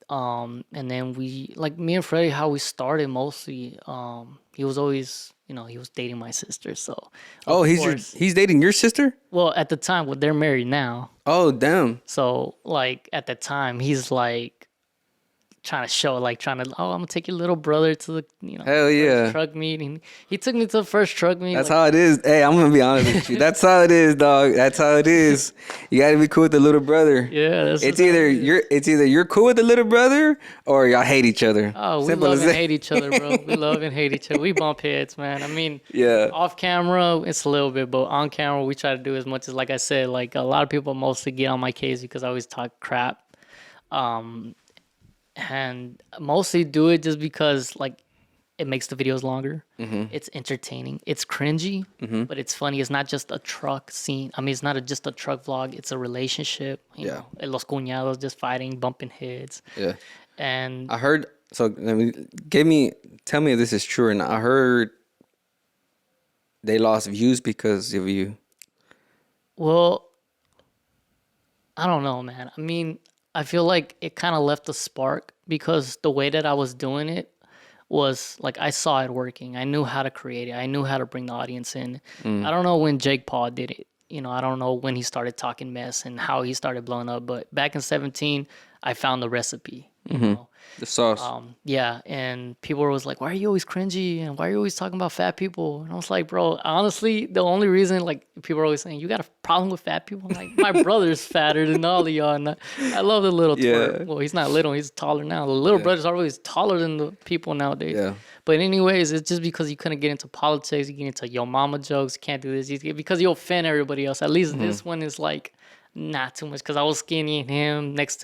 A: And then like me and Freddie, how we started mostly. He was always, he was dating my sister, so
B: Oh,
A: of course.
B: he's dating your sister?
A: Well, at the time, well, they're married now.
B: Oh, damn.
A: So like at the time, he's like trying to show, like oh, I'm gonna take your little brother to the,
B: Hell
A: first
B: yeah.
A: truck meeting. He took me to the first truck meeting.
B: That's
A: Like,
B: how it is. Hey, I'm gonna be honest with you. That's how it is, dog. That's how it is. You gotta be cool with the little brother.
A: yeah, that's
B: It's
A: just how
B: either
A: it is.
B: you're cool with the little brother or y'all hate each other.
A: Oh, we
B: Simple
A: love
B: as
A: and
B: that.
A: hate each other, bro. We love and hate each other. We bump heads, man. I mean,
B: Yeah.
A: off camera, it's a little bit, but on camera, we try to do as much as, like I said, like a lot of people mostly get on my case because I always talk crap. And mostly do it just because, like, it makes the videos longer. It's entertaining. It's cringy, but it's funny. It's not just a truck scene. I mean, it's not just a truck vlog. It's a relationship. You know, los cuñados just fighting, bumping heads.
B: Yeah.
A: And
B: I heard. So tell me if this is true or not. I heard they lost views because of you.
A: well, I don't know, man. I mean, I feel like it kind of left a spark because the way that I was doing it was like I saw it working. I knew how to create it. I knew how to bring the audience in. I don't know when Jake Paul did it. I don't know when he started talking mess and how he started blowing up. But back in 17, I found the recipe. You know,
B: The sauce.
A: yeah, and people was like, "Why are you always cringy? And why are you always talking about fat people?" And I was like, "Bro, honestly, the only reason like people are always saying you got a problem with fat people, I'm like my brother's fatter than all of y'all, and I love the little twerp.
B: Yeah.
A: Well, he's not little, he's taller now. The little brothers are always taller than the people nowadays.
B: Yeah.
A: But anyways, it's just because you couldn't get into politics, you get into your mama jokes, you can't do this because you offend everybody else. At least this one is like not too much because I was skinny and him next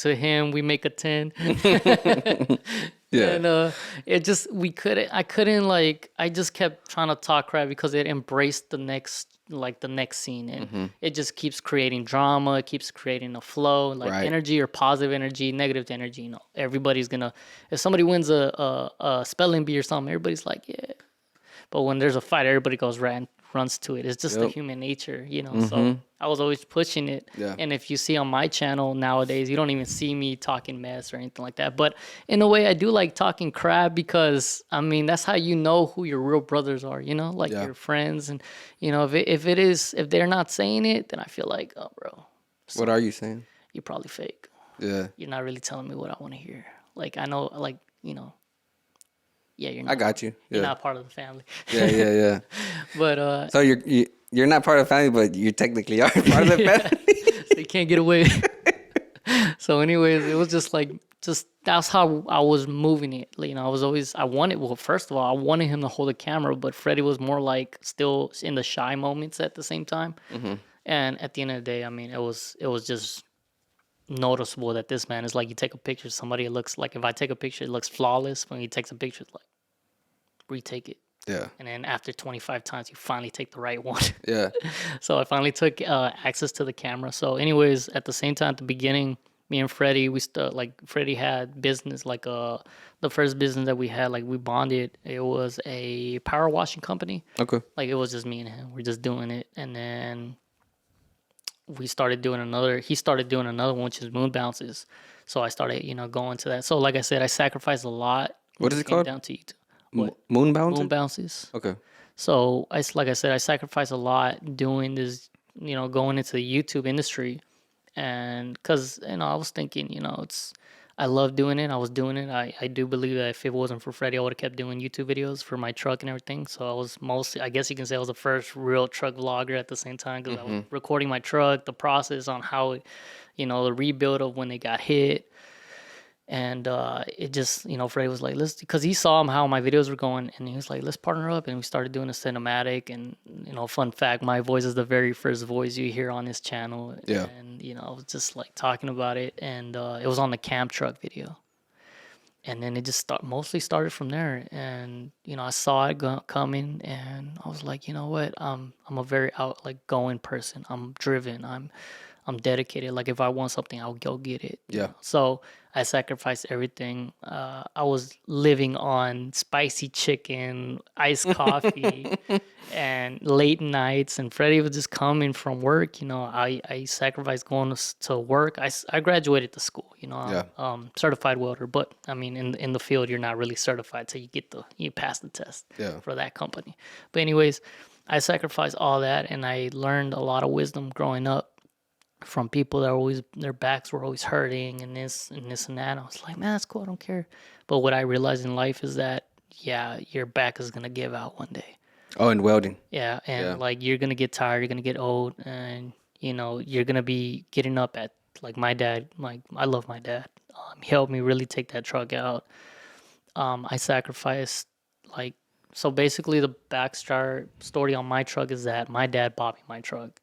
A: to him we make a 10.
B: Yeah.
A: And I couldn't like I just kept trying to talk crap because it embraced the next scene, and it just keeps creating drama, it keeps creating a flow, like
B: Right.
A: energy or positive energy, negative energy. Everybody's gonna, if somebody wins a spelling bee or something, everybody's like, yeah. But when there's a fight, everybody runs to it. It's just the human nature, So I was always pushing it.
B: Yeah.
A: And if you see on my channel nowadays, you don't even see me talking mess or anything like that. But in a way, I do like talking crap because, I mean, that's how you know who your real brothers are, like
B: Yeah.
A: your friends. And, if they're not saying it, then I feel like, oh, bro,
B: What are you saying?
A: you're probably fake.
B: Yeah.
A: You're not really telling me what I want to hear. Like, I know, like, yeah, you're not.
B: I got you.
A: You're
B: Yeah.
A: not part of the family.
B: Yeah.
A: But
B: So you're not part of the family, but you technically are part of the family.
A: so you can't get away. So, anyways, it was just that's how I was moving it. First of all, I wanted him to hold the camera, but Freddie was more like still in the shy moments at the same time. And at the end of the day, I mean, it was just noticeable that this man is like, you take a picture of somebody, it looks like, if I take a picture, it looks flawless. When he takes a picture, it's like, retake it.
B: Yeah.
A: And then after 25 times, you finally take the right one.
B: Yeah.
A: So I finally took access to the camera. So anyways, at the same time, at the beginning, me and Freddie, Freddie had business, like the first business that we had, like we bonded. It was a power washing company.
B: Okay.
A: Like it was just me and him. We're just doing it. And then he started doing another one, which is moon bounces. So I started, going to that. So like I said, I sacrificed a lot.
B: What is it called?
A: Down to YouTube. What?
B: Moon bounces?
A: Moon bounces.
B: Okay.
A: So like I said, I sacrificed a lot doing this, going into the YouTube industry, and because I was thinking, I love doing it. I was doing it. I do believe that if it wasn't for Freddie, I would have kept doing YouTube videos for my truck and everything. So I was mostly, I guess you can say, I was the first real truck vlogger at the same time because I was recording my truck, the process on how it, the rebuild of when they got hit. And it just, Freddie was like, because he saw how my videos were going, and he was like, let's partner up. And we started doing a cinematic. And, fun fact, my voice is the very first voice you hear on this channel.
B: Yeah.
A: And, I was just like talking about it. And it was on the camp truck video. And then it just mostly started from there. And, I saw it coming, and I was like, you know what? I'm a very going person. I'm driven. I'm dedicated. Like if I want something, I'll go get it.
B: Yeah.
A: So I sacrificed everything. I was living on spicy chicken, iced coffee, and late nights. And Freddie was just coming from work. I sacrificed going to work. I graduated the school.
B: Yeah.
A: I'm certified welder, but I mean, in the field, you're not really certified till you pass the test
B: Yeah.
A: for that company. But anyways, I sacrificed all that, and I learned a lot of wisdom growing up from people that always their backs were always hurting and this and this and that. I was like, man, that's cool. I don't care. But what I realized in life is that your back is gonna give out one day.
B: Oh, and welding.
A: Yeah, and
B: Yeah.
A: like you're gonna get tired, you're gonna get old, and you're gonna be getting up at like my dad. Like I love my dad. He helped me really take that truck out. I sacrificed like so basically the backstart story on my truck is that my dad bought me my truck.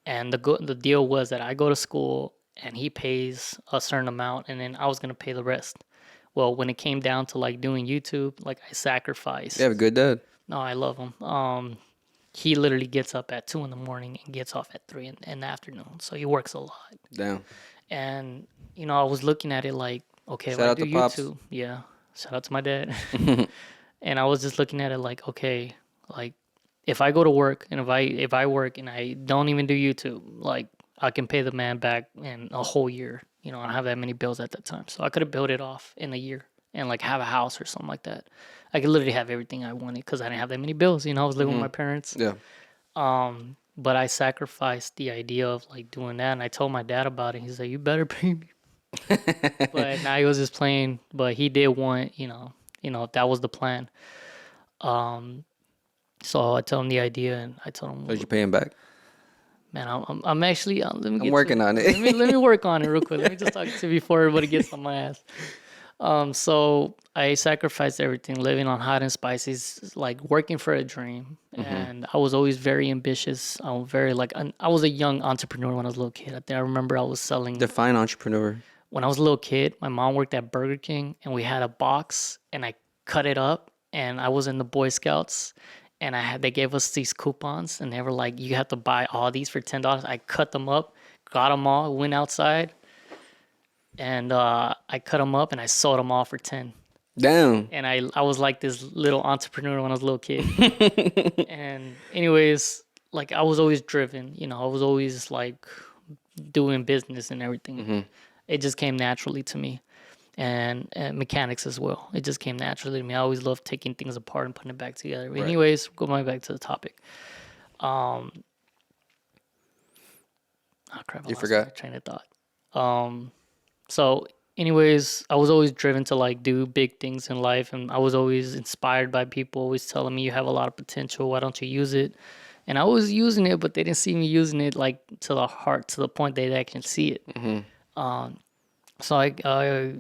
A: And the deal was that I go to school and he pays a certain amount and then I was gonna pay the rest. Well, when it came down to like doing YouTube, like I sacrificed.
B: You have a good dad.
A: No, I love him. He literally gets up at 2 in the morning and gets off at 3 in the afternoon. So he works a lot.
B: Damn.
A: And I was looking at it like, okay, if
B: Shout
A: I
B: out
A: do
B: to Pops.
A: YouTube, yeah. Shout out to my dad. And I was just looking at it like, okay, like if I go to work and if I work and I don't even do YouTube, like I can pay the man back in a whole year. I don't have that many bills at that time. So I could have built it off in a year and like have a house or something like that. I could literally have everything I wanted because I didn't have that many bills. I was living with my parents.
B: Yeah.
A: But I sacrificed the idea of like doing that, and I told my dad about it. He's like, "You better pay me." But now he was just playing. But he did want, that was the plan. So I told him the idea, and I told him,
B: Did you pay him back?
A: "Man, I'm actually let me
B: I'm working on it.
A: let me work on it real quick. Let me just talk to you before everybody gets on my ass." So I sacrificed everything, living on hot and spices, like working for a dream. And I was always very ambitious. I was very I was a young entrepreneur when I was a little kid. I remember I was selling.
B: Define entrepreneur.
A: When I was a little kid, my mom worked at Burger King, and we had a box, and I cut it up, and I was in the Boy Scouts, and they gave us these coupons, and they were like, you have to buy all these for $10. I cut them up, got them all, went outside, and I cut them up, and I sold them all for 10.
B: Damn.
A: And I was like this little entrepreneur when I was a little kid. And anyways, like I was always driven, I was always like doing business and everything. It just came naturally to me. And mechanics as well. It just came naturally to me. I always loved taking things apart and putting it back together. But anyways, going back to the topic. Oh crap! I
B: You
A: lost
B: forgot?
A: my train of thought. So anyways, I was always driven to like do big things in life, and I was always inspired by people always telling me you have a lot of potential. Why don't you use it? And I was using it, but they didn't see me using it like to the heart, to the point they can see it. So I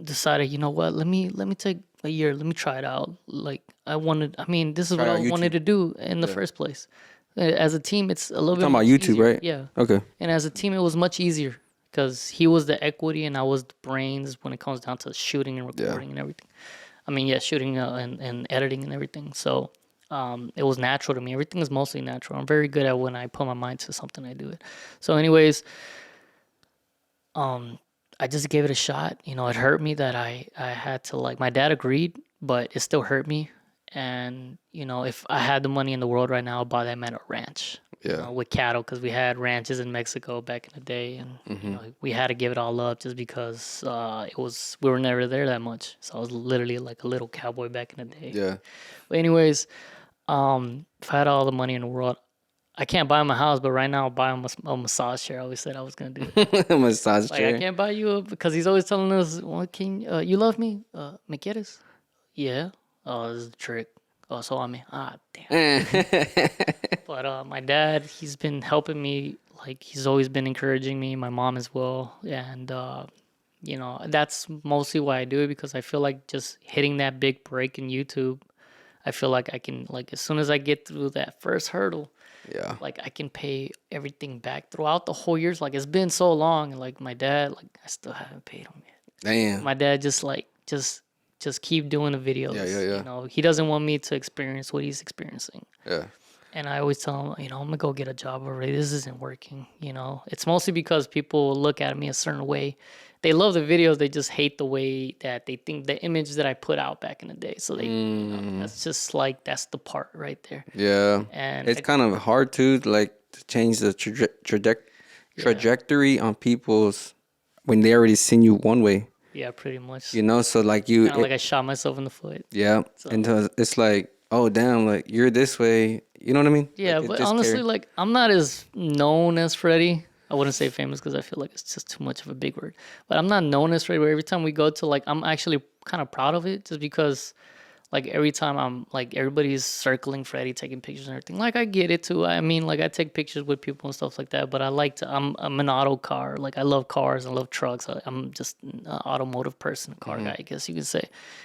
A: decided, you know what? Let me take a year. Let me try it out. Like this is what I wanted to do in the first place. As a team, it's a little bit
B: Talking about YouTube,
A: easier.
B: right?
A: Yeah.
B: Okay.
A: And as a team, it was much easier because he was the equity and I was the brains when it comes down to shooting and recording and everything. Shooting and editing and everything. So it was natural to me. Everything is mostly natural. I'm very good at when I put my mind to something, I do it. So anyways, I just gave it a shot. It hurt me that I had to my dad agreed, but it still hurt me. And, if I had the money in the world right now, I'd buy that man a ranch.
B: Yeah.
A: With cattle, because we had ranches in Mexico back in the day, and we had to give it all up just because we were never there that much. So I was literally like a little cowboy back in the day.
B: Yeah.
A: But anyways, if I had all the money in the world, I can't buy him a house, but right now I'll buy him a massage chair. I always said I was gonna do it.
B: Massage chair.
A: I can't buy you because he's always telling us, "What can you love me? ¿Me quieres?" Yeah. Oh, this is a trick. Oh, so I mean, damn. But my dad, he's been helping me. Like he's always been encouraging me. My mom as well, and that's mostly why I do it, because I feel like just hitting that big break in YouTube, I feel like I can as soon as I get through that first hurdle.
B: Yeah.
A: Like I can pay everything back throughout the whole years. Like it's been so long, and like my dad, I still haven't paid him yet.
B: Damn.
A: My dad just keep doing the videos.
B: Yeah.
A: He doesn't want me to experience what he's experiencing.
B: Yeah.
A: And I always tell them, I'm gonna go get a job already. This isn't working. It's mostly because people look at me a certain way. They love the videos. They just hate the way that they think the image that I put out back in the day. So that's just like that's the part right there.
B: Yeah,
A: And
B: it's kind of hard to like to change the trajectory on people's when they already seen you one way.
A: yeah, pretty much.
B: So like
A: Kind of like I shot myself in the foot.
B: yeah,
A: So.
B: and so it's like, oh damn, like you're this way. You know what I mean?
A: Yeah,
B: like,
A: but honestly, like I'm not as known as Freddy. I wouldn't say famous because I feel like it's just too much of a big word. But I'm not known as Freddy. Where every time we go to like, I'm actually kind of proud of it, just because like every time I'm like everybody's circling Freddy, taking pictures and everything. Like I get it too. I mean, like I take pictures with people and stuff like that. But I like to. I'm an auto car. Like I love cars. I love trucks. I'm just an automotive person, car guy, I guess you could say.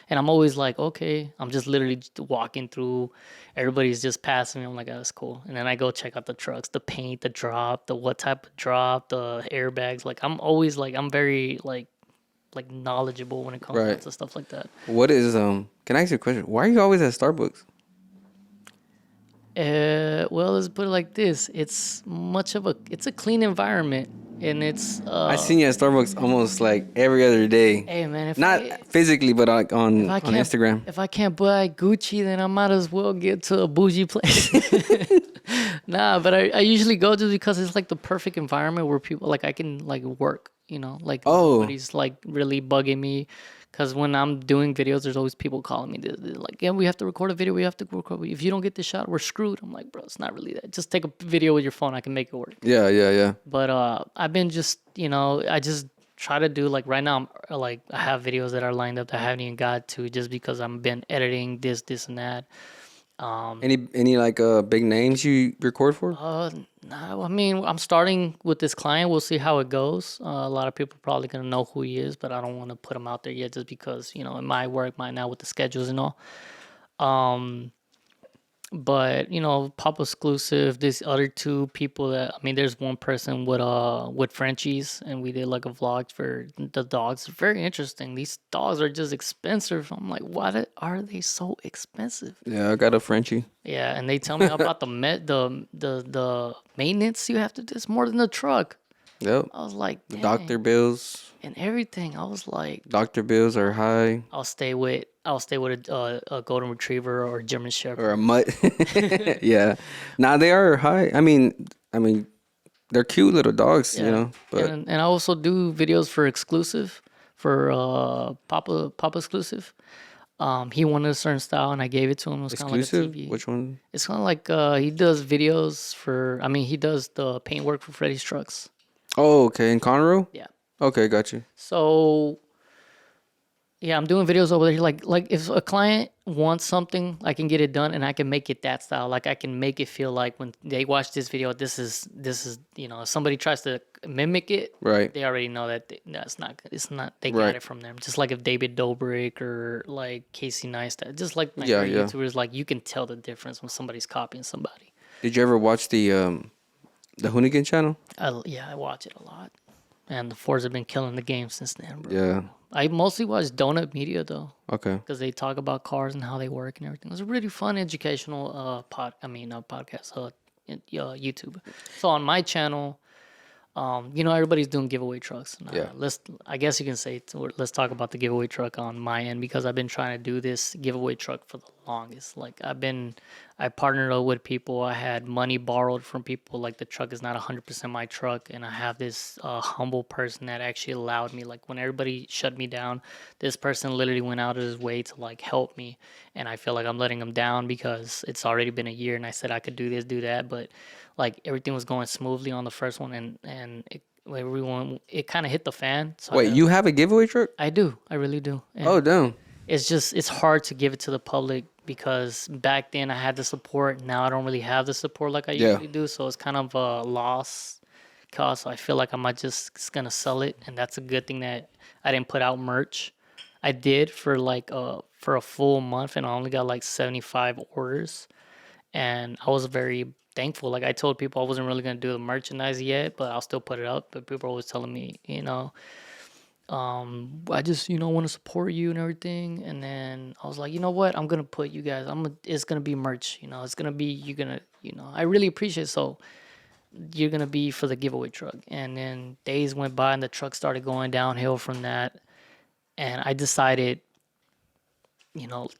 A: And I'm always like, okay, I'm just literally just walking through. Everybody's just passing me. I'm like, oh, that's cool. And then I go check out the trucks, the paint, the drop, the what type of drop, the airbags. Like I'm always like I'm very like knowledgeable when it comes down
B: Right.
A: to stuff like that.
B: What is Can I ask you a question? Why are you always at Starbucks?
A: Well, let's put it like this: it's a clean environment, and it's.
B: I seen you at Starbucks almost like every other day.
A: Hey man,
B: Not physically, but like on Instagram.
A: if I can't buy Gucci, then I might as well get to a bougie place. Nah, but I usually go just because it's like the perfect environment where people like I can like work. Like nobody's like really bugging me. Because when I'm doing videos, there's always people calling me. They're like, yeah, we have to record a video. We have to record. If you don't get this shot, we're screwed. I'm like, bro, it's not really that. Just take a video with your phone. I can make it work.
B: Yeah.
A: But I've been just, I just try to do like right now. Like I have videos that are lined up that I haven't even got to just because I've been editing this, and that.
B: Any like big names you record for?
A: No, I mean, I'm starting with this client. We'll see how it goes. A lot of people are probably gonna know who he is, but I don't want to put him out there yet, just because it might work, might not with the schedules and all. But pop exclusive. There's other two people that there's one person with Frenchies, and we did like a vlog for the dogs. Very interesting. These dogs are just expensive. I'm like, why are they so expensive?
B: Yeah, I got a Frenchie.
A: Yeah, and they tell me about the maintenance you have to do. It's more than the truck.
B: Yep.
A: I was like,
B: The
A: dang.
B: doctor bills.
A: And everything. I was like,
B: doctor bills are high.
A: I'll stay with a golden retriever or a German shepherd
B: or a mutt. Yeah. Nah, they are high. I mean, they're cute little dogs,
A: Yeah.
B: But
A: and I also do videos for exclusive for Papa exclusive. He wanted a certain style, and I gave it to him. It was kind of like a
B: exclusive.
A: TV.
B: Which one?
A: It's kind of like he does videos for. He does the paint work for Freddy's trucks.
B: Oh, okay. In Conroe.
A: Yeah.
B: Okay, got you.
A: So, yeah, I'm doing videos over there. Like if a client wants something, I can get it done, and I can make it that style. Like I can make it feel like when they watch this video, this is if somebody tries to mimic it,
B: Right.
A: they already know that that's not good. It's not. They
B: Right.
A: got it from them. Just like if David Dobrik or like Casey Neistat, just like my
B: Yeah, yeah.
A: YouTubers, like you can tell the difference when somebody's copying somebody.
B: Did you ever watch the Hoonigan channel?
A: I watch it a lot. And the Fords have been killing the game since then, bro.
B: Yeah.
A: I mostly watch Donut Media, though,
B: Okay.
A: because they talk about cars and how they work and everything. It was a really fun, educational podcast, YouTube. So on my channel, everybody's doing giveaway trucks. And,
B: Yeah.
A: I guess you can say, let's talk about the giveaway truck on my end, because I've been trying to do this giveaway truck for the longest. Like I partnered up with people. I had money borrowed from people. Like the truck is not 100% my truck. And I have this humble person that actually allowed me, like when everybody shut me down, this person literally went out of his way to like help me. And I feel like I'm letting him down because it's already been a year and I said I could do this, do that. But like everything was going smoothly on the first one, and it kind of hit the fan. So
B: Wait, you have a giveaway truck?
A: I do. I really do. And
B: Oh, damn.
A: it's hard to give it to the public because back then I had the support. Now I don't really have the support like I usually do. So it's kind of a loss cause. So I feel like I might just gonna sell it, and that's a good thing that I didn't put out merch. I did for for a full month, and I only got like 75 orders, and I was very thankful. Like I told people I wasn't really gonna do the merchandise yet, but I'll still put it up. But people are always telling me, I just want to support you and everything. And then I was like, you know what? I'm gonna put you guys. It's gonna be merch. It's gonna be I really appreciate it. So you're gonna be for the giveaway truck. And then days went by and the truck started going downhill from that. And I decided,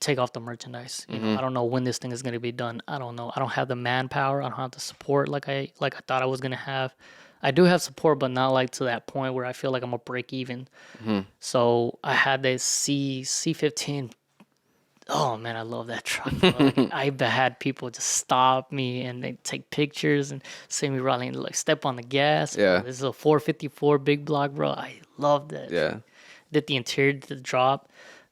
A: take off the merchandise. I don't know when this thing is gonna be done. I don't know. I don't have the manpower. I don't have the support like I thought I was gonna have. I do have support, but not like to that point where I feel like I'm gonna break even. So I had this C15. Oh man, I love that truck. Bro. Like, I've had people just stop me and they take pictures and see me running, like step on the gas. Bro.
B: Yeah.
A: This is a 454 big block, bro. I love that.
B: Yeah.
A: Did the interior, did the drop.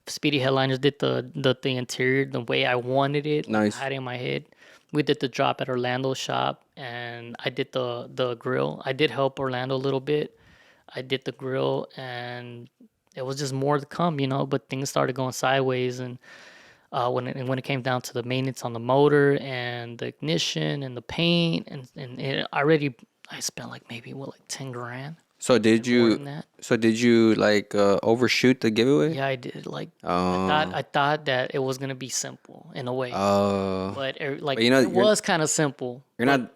A: Speedy Headliners did the interior the way I wanted it. Like,
B: Nice.
A: I had it in my head. We did the drop at Orlando's shop, and I did the grill. I did help Orlando a little bit. I did the grill, and it was just more to come, But things started going sideways, and when it came down to the maintenance on the motor and the ignition and the paint, and I spent like maybe like 10 grand.
B: So did
A: More
B: you?
A: than that.
B: So did you like overshoot the giveaway?
A: Yeah, I did. Like
B: Oh.
A: I thought that it was gonna be simple in a way,
B: Oh.
A: but
B: But you know,
A: it was kind of simple.
B: You're not.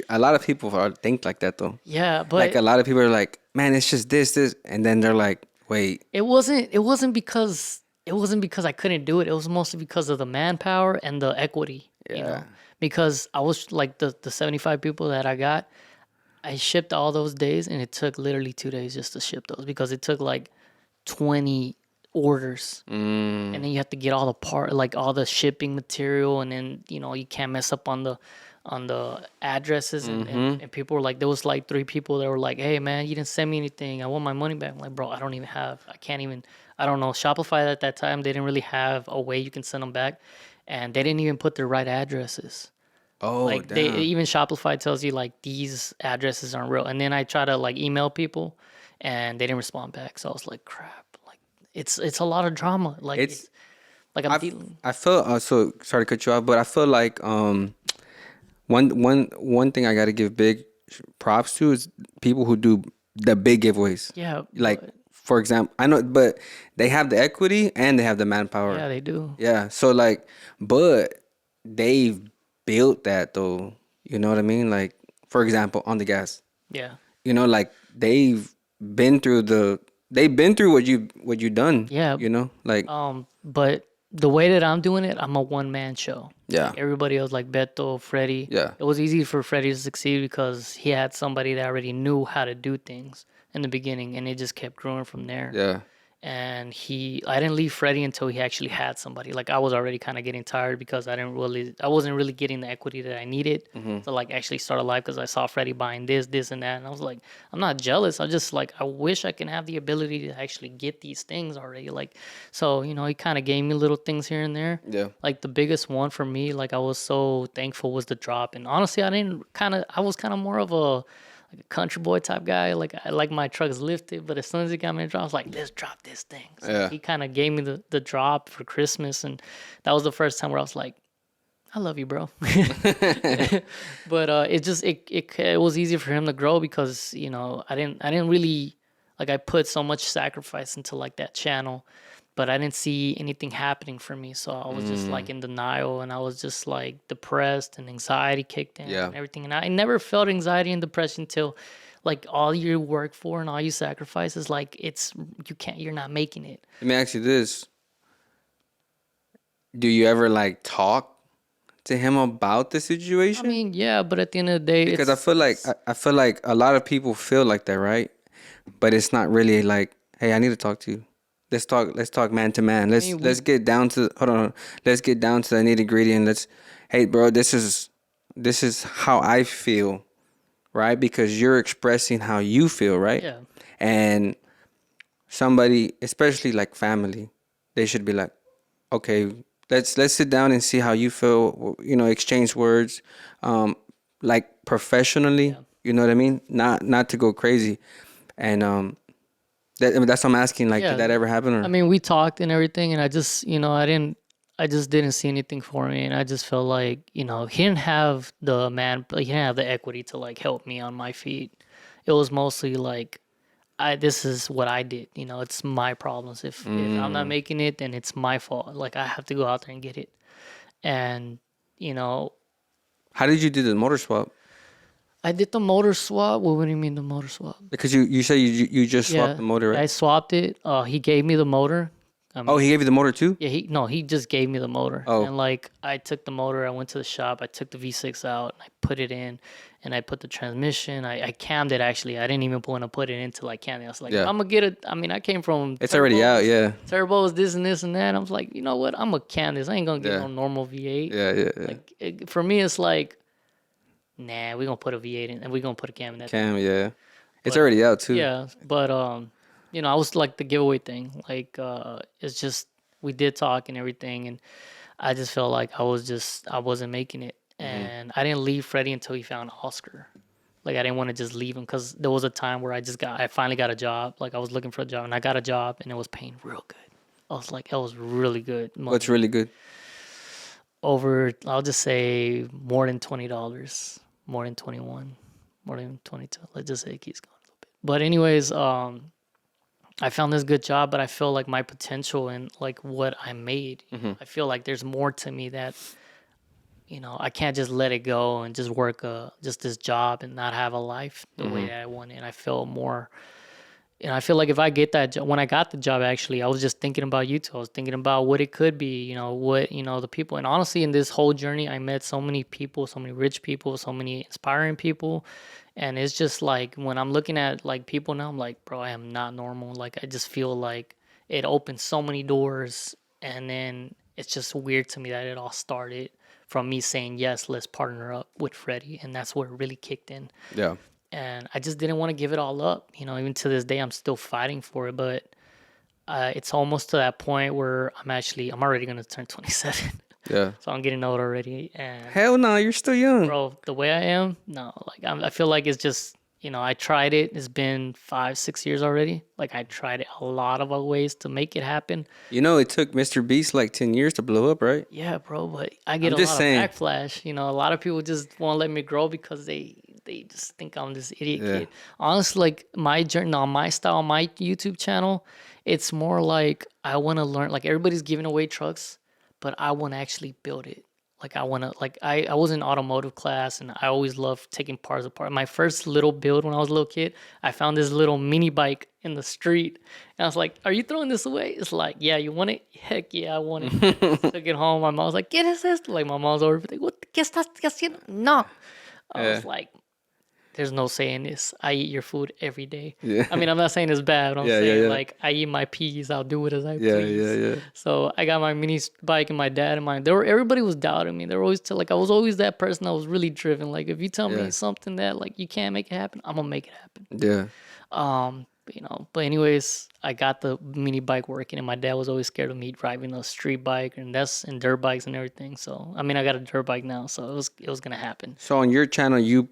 B: A lot of people think like that though.
A: Yeah, but
B: Like a lot of people are like, man, it's just this, and then they're like, wait.
A: it wasn't because I couldn't do it. It was mostly because of the manpower and the equity.
B: Yeah.
A: Because I was like the 75 people that I got, I shipped all those days, and it took literally 2 days just to ship those because it took like 20 orders, and then you have to get all the like all the shipping material, and then you can't mess up on the addresses, and people were like, there was like 3 people that were like, hey man, you didn't send me anything, I want my money back. I'm like, bro, I don't know, Shopify at that time, they didn't really have a way you can send them back, and they didn't even put their right addresses.
B: Oh,
A: Like
B: damn.
A: even Shopify tells you like these addresses aren't real, and then I try to like email people, and they didn't respond back. So I was like, crap. Like it's a lot of drama. Like
B: It's-
A: it's like I'm dealing.
B: I feel so sorry to cut you off, but I feel like one thing I got to give big props to is people who do the big giveaways.
A: Yeah.
B: Like for example, I know, but they have the equity and they have the manpower.
A: yeah, they do.
B: Yeah. So like, but they've built that though. You know what I mean? Like for example, on the gas.
A: Yeah.
B: Like they've been through what you done.
A: Yeah.
B: Like
A: But the way that I'm doing it, I'm a one man show.
B: yeah.
A: Like, everybody else, like Beto, Freddy.
B: Yeah.
A: It was easy for Freddy to succeed because he had somebody that already knew how to do things in the beginning, and it just kept growing from there.
B: Yeah.
A: And I didn't leave Freddie until he actually had somebody. Like I was already kind of getting tired because I wasn't really getting the equity that I needed to like actually start a life, because I saw Freddie buying this and that, and I was like, I'm not jealous. I just like, I wish I can have the ability to actually get these things already. Like, so he kind of gave me little things here and there.
B: Yeah.
A: Like the biggest one for me, like I was so thankful, was the drop. And honestly, I was kind of more of a country boy type guy. Like I like my trucks lifted, but as soon as he got me a drop, I was like, let's drop this thing. So
B: Yeah.
A: he kind of gave me the drop for Christmas, and that was the first time where I was like, I love you, bro. But it was easy for him to grow because I didn't really, like, I put so much sacrifice into like that channel, but I didn't see anything happening for me. So I was just like in denial, and I was just like depressed, and anxiety kicked in
B: Yeah.
A: and everything. And I never felt anxiety and depression until like all you work for and all you sacrifice is like you're not making it.
B: Let me ask you this. Do you ever like talk to him about the situation?
A: I mean, yeah, but at the end of the day,
B: Because I feel like a lot of people feel like that, right? But it's not really like, hey, I need to talk to you. Let's talk man to man. Let's get down to Let's get down to the nitty gritty, and hey bro, this is how I feel, right? Because you're expressing how you feel, right?
A: Yeah.
B: And somebody, especially like family, they should be like, okay, let's sit down and see how you feel, exchange words, like professionally, you know what I mean? Not to go crazy. And that's what I'm asking, like,
A: Yeah.
B: did that ever happen? Or
A: I mean, we talked and everything, and I just, I just didn't see anything for me, and I just felt like, he didn't have he didn't have the equity to like help me on my feet. It was mostly like, this is what I did. It's my problems. If I'm not making it, then it's my fault. Like I have to go out there and get it. And
B: How did you do the motor swap?
A: I did the motor swap. What do you mean the motor swap?
B: Because you say you just swapped
A: Yeah,
B: the motor,
A: I
B: right?
A: swapped it. He gave me the motor. I
B: Oh,
A: mean,
B: he gave you the motor too?
A: yeah, he just gave me the motor.
B: Oh,
A: And like I took the motor, I went to the shop, I took the V6 out, and I put it in, and I put the transmission. I cammed it actually. I didn't even want to put it into like cam. I was like,
B: yeah.
A: I'm gonna get it. I mean, I came from
B: It's already out, yeah.
A: turbos, this and this and that. I was like, you know what? I'm gonna cam this. I ain't gonna get
B: Yeah.
A: no normal V8.
B: Yeah, yeah, yeah.
A: Like for me, it's like, nah, we're gonna put a V8 in, and we're gonna put a cam in that.
B: Cam, yeah. It's
A: But,
B: already out too.
A: yeah, but you know, I was like the giveaway thing. Like it's just we did talk and everything, and I just felt like I wasn't making it, and I didn't leave Freddie until he found Oscar. Like I didn't want to just leave him because there was a time where I finally got a job. Like I was looking for a job, and I got a job, and it was paying real good. I was like, it was really good money.
B: What's really good?
A: Over, I'll just say more than $20, more than 21, more than 22. Let's just say it keeps going a little bit. But anyways, I found this good job, but I feel like my potential and like what I made, I feel like there's more to me that, you know, I can't just let it go and just work just this job and not have a life the way that I want it. And I feel more, and I feel like if I get that job, when I got the job, actually, I was just thinking about YouTube. I was thinking about what it could be, you know, what, you know, the people. And honestly, in this whole journey, I met so many people, so many rich people, so many inspiring people. And it's just like when I'm looking at like people now, I'm like, bro, I am not normal. Like, I just feel like it opened so many doors. And then it's just weird to me that it all started from me saying, yes, let's partner up with Freddie. And that's where it really kicked in.
B: Yeah.
A: And I just didn't want to give it all up. You know, even to this day, I'm still fighting for it. But it's almost to that point where I'm already going to turn 27.
B: Yeah.
A: So I'm getting old already. And
B: Hell no, you're still young.
A: bro, the way I am, no, like I feel like it's just, you know, I tried it. It's been 5-6 years already. Like I tried it a lot of ways to make it happen.
B: You know, it took Mr. Beast like 10 years to blow up, right?
A: Yeah, bro, but I get
B: I'm
A: a
B: just
A: lot
B: saying.
A: of backlash. You know, a lot of people just won't let me grow because they just think I'm this idiot kid. Honestly, like my journey, on my style, my YouTube channel, it's more like I want to learn. Like everybody's giving away trucks, but I want to actually build it. Like I want to, like I was in automotive class, and I always loved taking parts apart. My first little build when I was a little kid, I found this little mini bike in the street, and I was like, "Are you throwing this away?" It's like, "Yeah, you want it? Heck yeah, I want it." Took it home. My mom was like, "¿Qué es esto?" Like my mom's over, like, "What? ¿Qué estás haciendo?" No, I was like, there's no saying this. I eat your food every day.
B: Yeah.
A: I mean, I'm not saying it's bad. But I'm saying like I eat my peas. I'll do it as I please.
B: Yeah.
A: So I got my mini bike and my dad and mine. Everybody was doubting me. They were always like I was always that person that was really driven. Like if you tell me something that like you can't make it happen, I'm gonna make it happen.
B: Yeah.
A: You know. But anyways, I got the mini bike working, and my dad was always scared of me driving a street bike and dirt bikes and everything. So I mean, I got a dirt bike now, so it was gonna happen.
B: So on your channel, you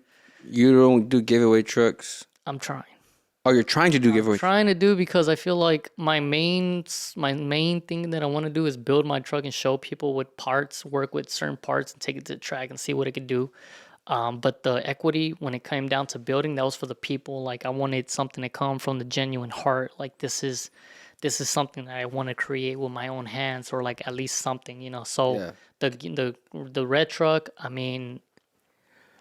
B: don't do giveaway trucks.
A: I'm trying.
B: Oh, you're trying to do giveaways.
A: Trying to do because I feel like my main thing that I want to do is build my truck and show people what parts work with certain parts and take it to the track and see what it could do. But the equity, when it came down to building, that was for the people. Like I wanted something to come from the genuine heart. Like this is something that I want to create with my own hands, or like at least something, you know. So the red truck, I mean,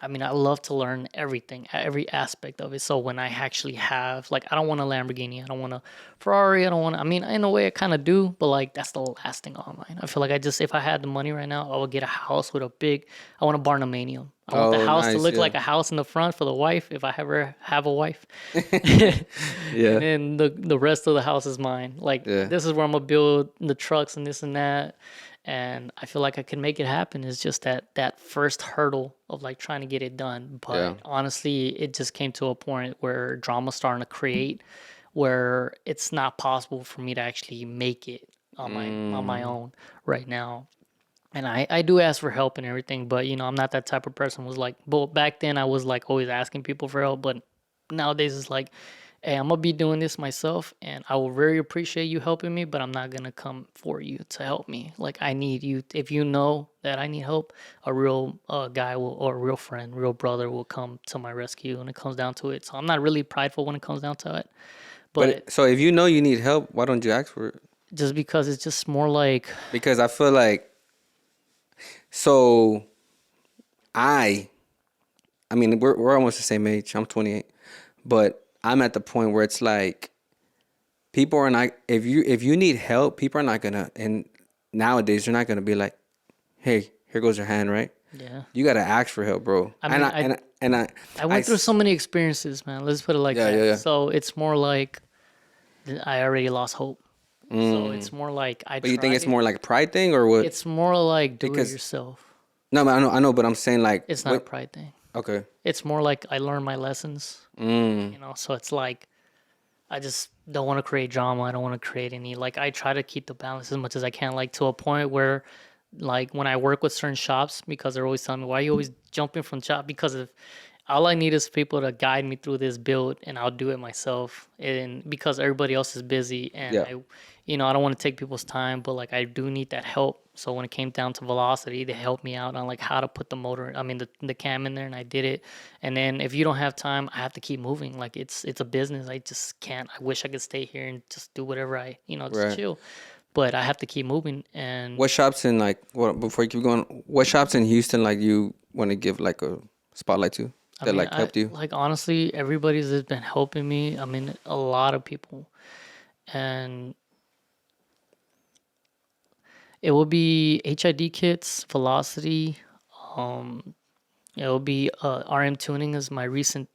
A: I love to learn everything, every aspect of it. So when I actually have, like, I don't want a Lamborghini, I don't want a Ferrari, I mean, in a way I kind of do, but like, that's the last thing on mine. I feel like if I had the money right now, I would get a house with I want a Barnuminium. I want the house to look like a house in the front for the wife, if I ever have a wife.
B: Yeah.
A: And then the rest of the house is mine. Like, this is where I'm going to build the trucks and this and that. And I feel like I can make it happen. It's just that first hurdle of like trying to get it done. But honestly, it just came to a point where drama's starting to create where it's not possible for me to actually make it on my own right now. And I do ask for help and everything, but you know, I'm not that type of person who's like, but back then I was like always asking people for help, but nowadays it's like, hey, I'm gonna be doing this myself, and I will very appreciate you helping me, but I'm not gonna come for you to help me. Like I need you. If you know that I need help, a real guy or a real friend, real brother will come to my rescue when it comes down to it. So I'm not really prideful when it comes down to it. But
B: so if you know you need help, why don't you ask for it?
A: Just because it's just more like,
B: because I feel like, so I mean, we're almost the same age. I'm 28, but I'm at the point where it's like people are not. If you need help, people are not gonna. And nowadays, they're not gonna be like, "Hey, here goes your hand," right?
A: Yeah.
B: You gotta ask for help, bro.
A: I mean, I went through so many experiences, man. Let's put it like
B: Yeah,
A: that.
B: yeah, yeah.
A: So it's more like I already lost hope. So it's more like
B: But you think it's more like a pride thing or what?
A: It's more like do it
B: Because
A: yourself.
B: no, but I know, but I'm saying like
A: It's not a pride thing.
B: Okay.
A: It's more like I learned my lessons. You know, so it's like I just don't want to create drama. I don't want to create any like I try to keep the balance as much as I can, like to a point where like when I work with certain shops because they're always telling me why are you always jumping from shop because of all I need is people to guide me through this build and I'll do it myself and because everybody else is busy and
B: Yeah.
A: I don't want to take people's time but like I do need that help. So when it came down to velocity, they helped me out on like how to put the motor, I mean the cam in there and I did it. And then if you don't have time, I have to keep moving. Like it's a business. I just can't. I wish I could stay here and just do whatever just
B: Right.
A: chill. But I have to keep moving and
B: What shops in like before you keep going? What shops in Houston like you want to give like a spotlight to that like helped you?
A: like honestly, everybody's has been helping me. I mean, a lot of people, and it will be HID kits, Velocity. Um, it will be RM Tuning is my recent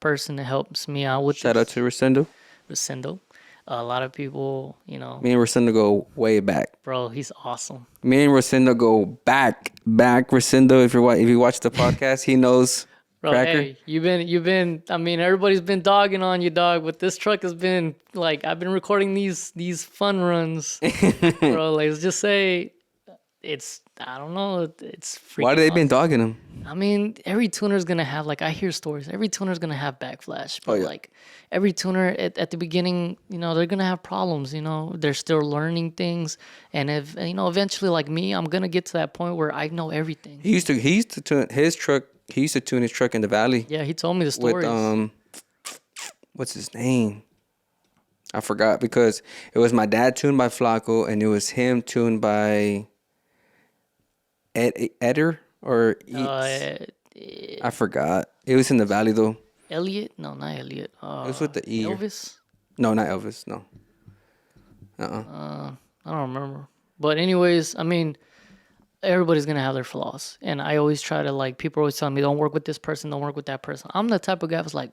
A: person that helps me out with
B: Shout out to Resendo.
A: Resendo. A lot of people,
B: Me and Resendo go way back.
A: bro, he's awesome.
B: Me and Resendo go back. Resendo, if you watch the podcast, he knows.
A: Bro,
B: Cracker.
A: hey, you've been. I mean, everybody's been dogging on you, dog. But this truck has been like I've been recording these fun runs, bro. Like, let's just say, it's I don't know, it's freaking.
B: Why have they been
A: awesome.
B: dogging him?
A: I mean, every tuner's gonna have like I hear stories. Every tuner's gonna have backflash, but
B: Oh, yeah.
A: like every tuner at the beginning, they're gonna have problems. They're still learning things, and if eventually, like me, I'm gonna get to that point where I know everything.
B: He used to tune his truck. He used to tune his truck in the valley.
A: Yeah, he told me the stories.
B: With what's his name? I forgot because it was my dad tuned by Flacco and it was him tuned by Eder or Eats. I forgot. It was in the valley though.
A: Elliot? No, not Elliot.
B: It was with the E.
A: Elvis?
B: No, not Elvis. No.
A: I don't remember. But anyways, I mean, everybody's gonna have their flaws, and I always try to like. People always tell me, "Don't work with this person. Don't work with that person." I'm the type of guy that's like,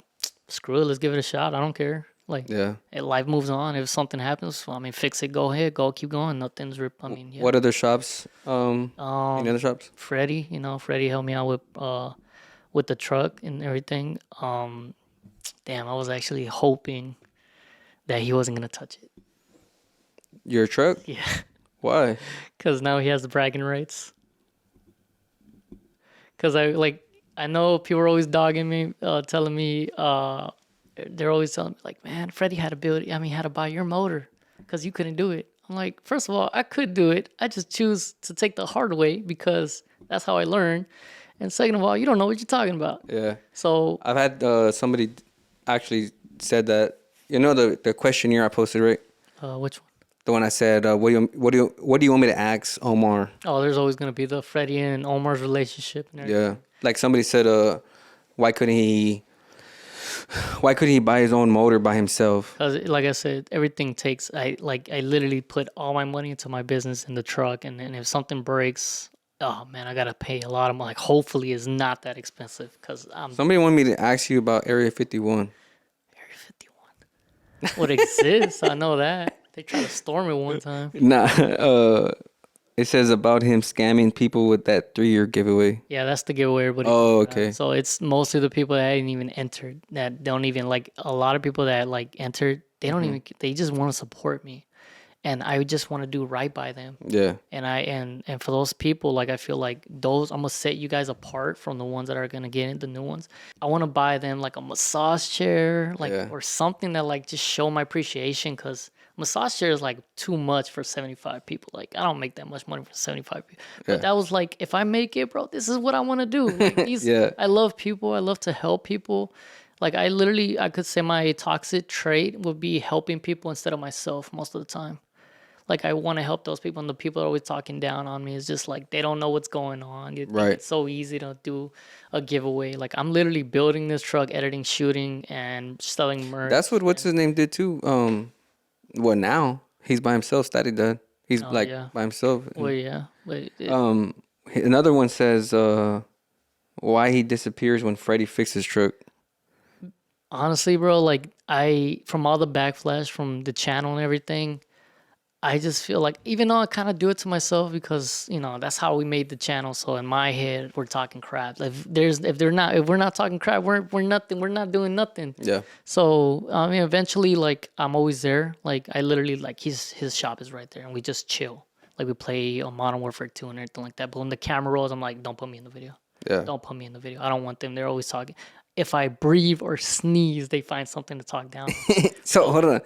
A: "Screw it. Let's give it a shot. I don't care." Like,
B: Yeah.
A: life moves on. If something happens, well, I mean, fix it. Go ahead. Go. Keep going. Nothing's I mean, yeah.
B: What other shops? Any other shops?
A: Freddy, Freddy helped me out with the truck and everything. Damn, I was actually hoping that he wasn't gonna touch it.
B: Your truck?
A: Yeah,
B: Why?
A: because now he has the bragging rights. Because I know people are always dogging me, telling me, they're always telling me like, man, Freddie had to buy your motor because you couldn't do it. I'm like, first of all, I could do it. I just choose to take the hard way because that's how I learn. And second of all, you don't know what you're talking about.
B: Yeah.
A: So
B: I've had somebody actually said that. You know the questionnaire I posted, right?
A: which one?
B: The one I said, what do you want me to ask Omar?
A: Oh, there's always gonna be the Freddie and Omar's relationship. And everything.
B: Yeah. Like somebody said, why couldn't he buy his own motor by himself?
A: Because, like I said, everything takes. I literally put all my money into my business in the truck, and then if something breaks, oh man, I gotta pay a lot of money. Like, hopefully, it's not that expensive because I'm
B: Somebody wanted me to ask you about Area 51.
A: Area 51. What exists? I know that they tried to storm it one time.
B: Nah, it says about him scamming people with that 3-year giveaway.
A: Yeah, that's the giveaway. Everybody.
B: Oh, okay.
A: So it's mostly the people that hadn't even entered that don't even like. A lot of people that like entered, they don't even. They just want to support me, and I just want to do right by them.
B: Yeah.
A: And and for those people, like I feel like those I'm gonna set you guys apart from the ones that are gonna get into new ones. I want to buy them like a massage chair, like
B: Yeah.
A: or something that like just show my appreciation because massage chair is like too much for 75 people. Like I don't make that much money for 75 people.
B: Yeah.
A: But that was like if I make it, bro, this is what I want to do. Like these,
B: Yeah.
A: I love people. I love to help people. Like I could say my toxic trait would be helping people instead of myself most of the time. like I want to help those people, and the people that are always talking down on me is just like they don't know what's going on. You think
B: Right.
A: it's so easy to do a giveaway. Like I'm literally building this truck, editing, shooting, and selling
B: That's
A: merch.
B: what what's his name did too. Well, now he's by himself. Static done. He's
A: Oh
B: like
A: yeah,
B: by himself.
A: well
B: And,
A: yeah, but
B: another one says why he disappears when Freddy fixes truck.
A: honestly, bro, like I from all the backlash from the channel and everything, I just feel like even though I kind of do it to myself because that's how we made the channel. So in my head, we're talking crap. If we're not talking crap, we're nothing. We're not doing nothing.
B: Yeah.
A: So I mean, eventually, like I'm always there. Like I literally like his shop is right there, and we just chill. Like we play Modern Warfare 2 and everything like that. But when the camera rolls, I'm like, don't put me in the video.
B: Yeah.
A: Don't put me in the video. I don't want them. They're always talking. If I breathe or sneeze, they find something to talk down on.
B: So hold on.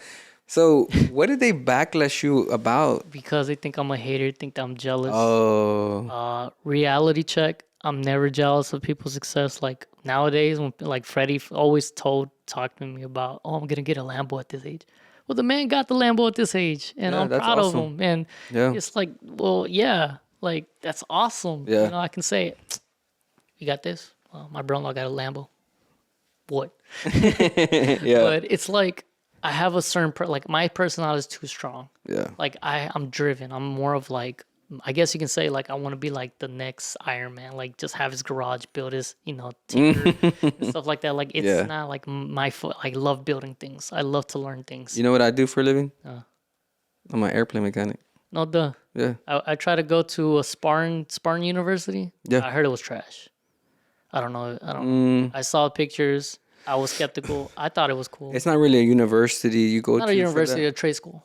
B: So what did they backlash you about?
A: Because they think I'm a hater, think that I'm jealous.
B: Oh.
A: Reality check. I'm never jealous of people's success. Like nowadays, when like Freddie always talked to me about, oh, I'm gonna get a Lambo at this age. Well, the man got the Lambo at this age, and
B: Yeah,
A: I'm
B: that's
A: proud
B: awesome.
A: of him. And
B: Yeah.
A: it's like, well, yeah, like that's awesome.
B: Yeah.
A: I can say, you got this. Well, my brother got a Lambo. What?
B: Yeah.
A: But it's like I have a certain like my personality is too strong.
B: Yeah.
A: Like I'm driven. I'm more of like I guess you can say like I want to be like the next Iron Man. Like just have his garage, build his tinker and stuff like that. Like it's
B: Yeah.
A: not like my foot. I love building things. I love to learn things.
B: You know what I do for a living?
A: Uh.
B: I'm an airplane mechanic.
A: No duh.
B: Yeah.
A: I try to go to a Spartan University.
B: Yeah.
A: I heard it was trash. I don't know. I saw pictures. I was skeptical. I thought it was cool.
B: It's not really a university you go
A: Not
B: to.
A: a
B: for
A: university,
B: that.
A: a trade school.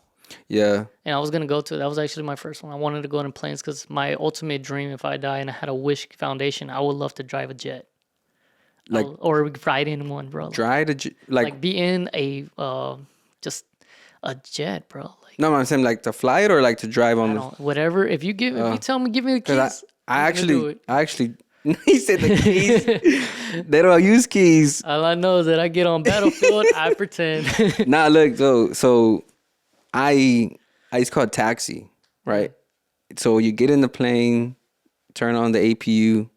B: Yeah.
A: And I was gonna go to it. That was actually my first one. I wanted to go in planes because my ultimate dream, if I die and I had a wish foundation, I would love to drive a jet,
B: Like
A: or ride in one, bro.
B: dry to
A: Like be in a just a jet, bro. Like
B: no, I'm saying like to fly it or like to drive on
A: I
B: the.
A: don't whatever. If you tell me, give me the keys.
B: I
A: I'm gonna do
B: actually
A: it.
B: he said the keys. They don't use keys.
A: All I know is that I get on battlefield, I pretend.
B: Nah, look, so it's called taxi, right? So you get in the plane, turn on the APU,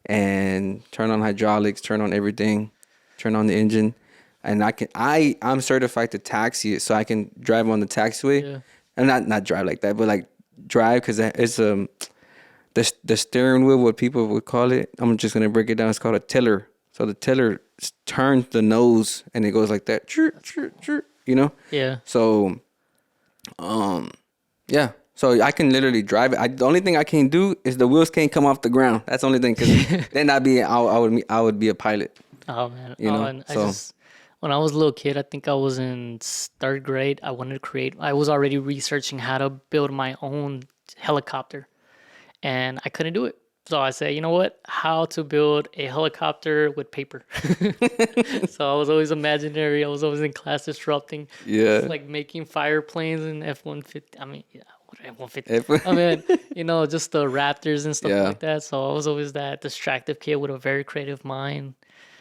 B: and turn on hydraulics, turn on everything, turn on the engine, and I'm certified to taxi it, so I can drive on the taxiway,
A: Yeah.
B: and not drive like that, but like drive because it's the steering wheel, what people would call it. I'm just gonna break it down. It's called a tiller. So the tiller turns the nose and it goes like that,
A: Yeah.
B: So, yeah. So I can literally drive it. The only thing I can't do is the wheels can't come off the ground. That's the only thing. Cause then I would be a pilot.
A: Oh man.
B: You know,
A: And
B: so-
A: when I was a little kid, I think I was in third grade. I wanted to create. I was already researching how to build my own helicopter, and I couldn't do it. So I said, you know what? How to build a helicopter with paper. So I was always imaginary. I was always in class disrupting.
B: Yeah.
A: Just like making fire planes and F-150. I mean, yeah, what F-150?
B: F-
A: I mean, just the Raptors and stuff
B: Yeah.
A: like that. So I was always that distractive kid with a very creative mind.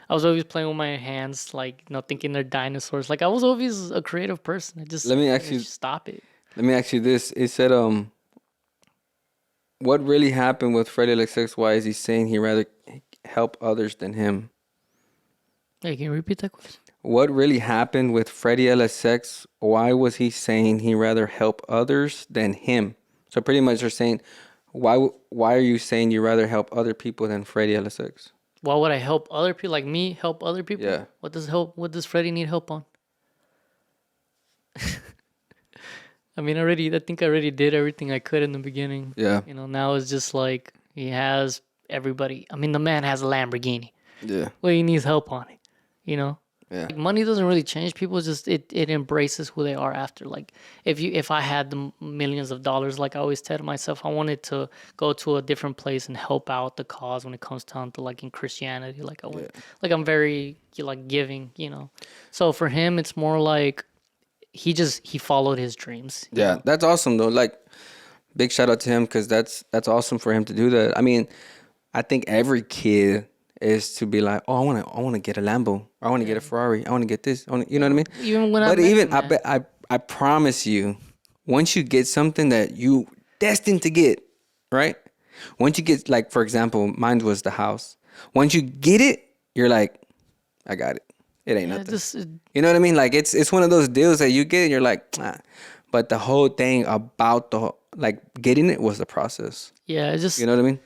A: I was always playing with my hands, like, thinking they're dinosaurs. Like, I was always a creative person. I just
B: Let me
A: couldn't
B: actually-
A: stop it.
B: Let me ask you this. It said, what really happened with Freddy LSX? Why is he saying he'd rather help others than him?
A: Hey, can you repeat that question?
B: What really happened with Freddy LSX? Why was he saying he'd rather help others than him? So pretty much they're saying, why are you saying you'd rather help other people than Freddy LSX?
A: Why would I help other people? Like me, help other people?
B: Yeah.
A: What does Freddie need help on? I mean, I think I already did everything I could in the beginning.
B: Yeah.
A: Now it's just like he has everybody. I mean, the man has a Lamborghini.
B: Yeah.
A: Well, he needs help on it,
B: Yeah.
A: Like, money doesn't really change people. It's just it embraces who they are after. Like if I had the millions of dollars, like I always tell myself, I wanted to go to a different place and help out the cause when it comes down to like in Christianity. Like like I'm very like giving, So for him, it's more like he followed his dreams.
B: Yeah, that's awesome though. Like, big shout out to him because that's awesome for him to do that. I mean, I think every kid is to be like, oh, I want to get a Lambo, or I want to get a Ferrari, I want to get this, you know what I mean?
A: Even when
B: but
A: I met
B: even
A: him, man.
B: I promise you, once you get something that you destined to get, right? Once you get, like, for example, mine was the house. Once you get it, you're like, I got it. It ain't
A: Yeah,
B: nothing. You know what I mean? Like, it's one of those deals that you get and you're like, ah. But the whole thing about like getting it was the process.
A: yeah. It's
B: You
A: just,
B: know what I mean?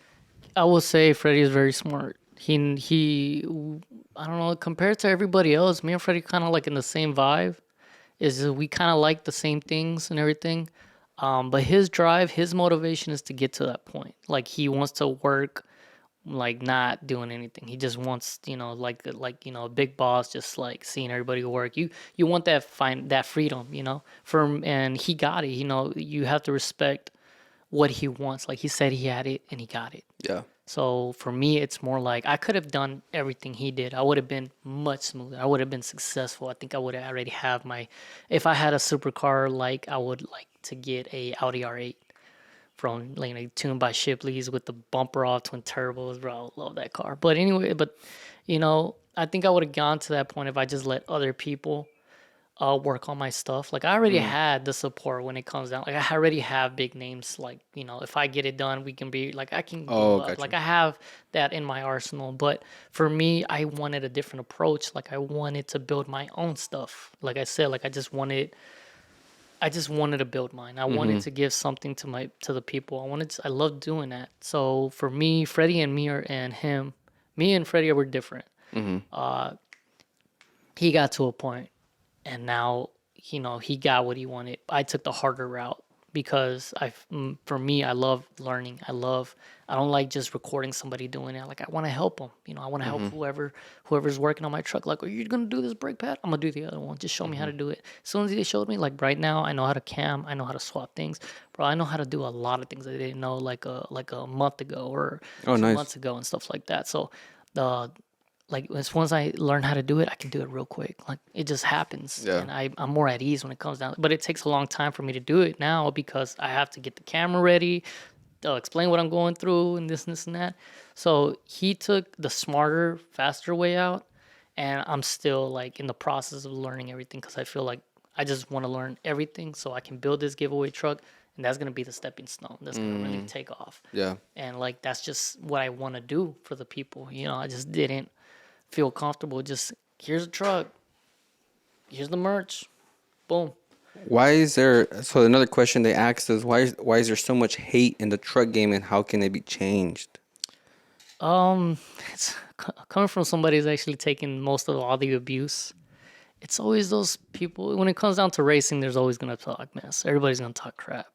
A: I will say Freddie is very smart. I don't know, compared to everybody else, me and Freddie kind of like in the same vibe. Is that we kind of like the same things and everything. But his drive, his motivation is to get to that point. Like he wants to work, like not doing anything. He just wants, a big boss, just like seeing everybody work. You want that freedom, and he got it. You have to respect what he wants. Like he said, he had it and he got it.
B: Yeah.
A: So for me, it's more like I could have done everything he did. I would have been much smoother. I would have been successful. I think I would have already have if I had a supercar, like I would like to get a Audi R8 from tuned by Shipley's with the bumper off twin turbos, bro. I love that car. But anyway, I think I would have gone to that point if I just let other people work on my stuff. Like I already had the support when it comes down. Like I already have big names. Like if I get it done, we can be like I can
B: Oh,
A: blow up.
B: gotcha.
A: Like I have that in my arsenal. But for me, I wanted a different approach. Like I wanted to build my own stuff. Like I said, like I just wanted to build mine. I wanted to give something to the people. I love doing that. So for me, Freddie and me me and Freddie were different. He got to a point and now he got what he wanted. I took the harder route because for me, I love learning. I don't like just recording somebody doing it. Like I want to help them. I want to help whoever's working on my truck. Like, are you gonna do this brake pad? I'm gonna do the other one. Just show me how to do it. As soon as they showed me, like right now, I know how to cam. I know how to swap things, bro. I know how to do a lot of things I didn't know like a month ago or
B: Oh,
A: 2 months
B: nice.
A: ago and stuff like that. So the like as once I learn how to do it, I can do it real quick. Like it just happens,
B: Yeah.
A: and I'm more at ease when it comes down. But it takes a long time for me to do it now because I have to get the camera ready, explain what I'm going through, and this and that. So he took the smarter, faster way out, and I'm still like in the process of learning everything because I feel like I just want to learn everything so I can build this giveaway truck, and that's gonna be the stepping stone. That's gonna really take off.
B: Yeah.
A: And like that's just what I want to do for the people. I just didn't feel comfortable. Just here's a truck, here's the merch, boom.
B: Why is there? So another question they asked is why is there so much hate in the truck game and how can it be changed?
A: It's coming from somebody who's actually taken most of all the abuse. It's always those people. When it comes down to racing, there's always gonna talk mess. Everybody's gonna talk crap.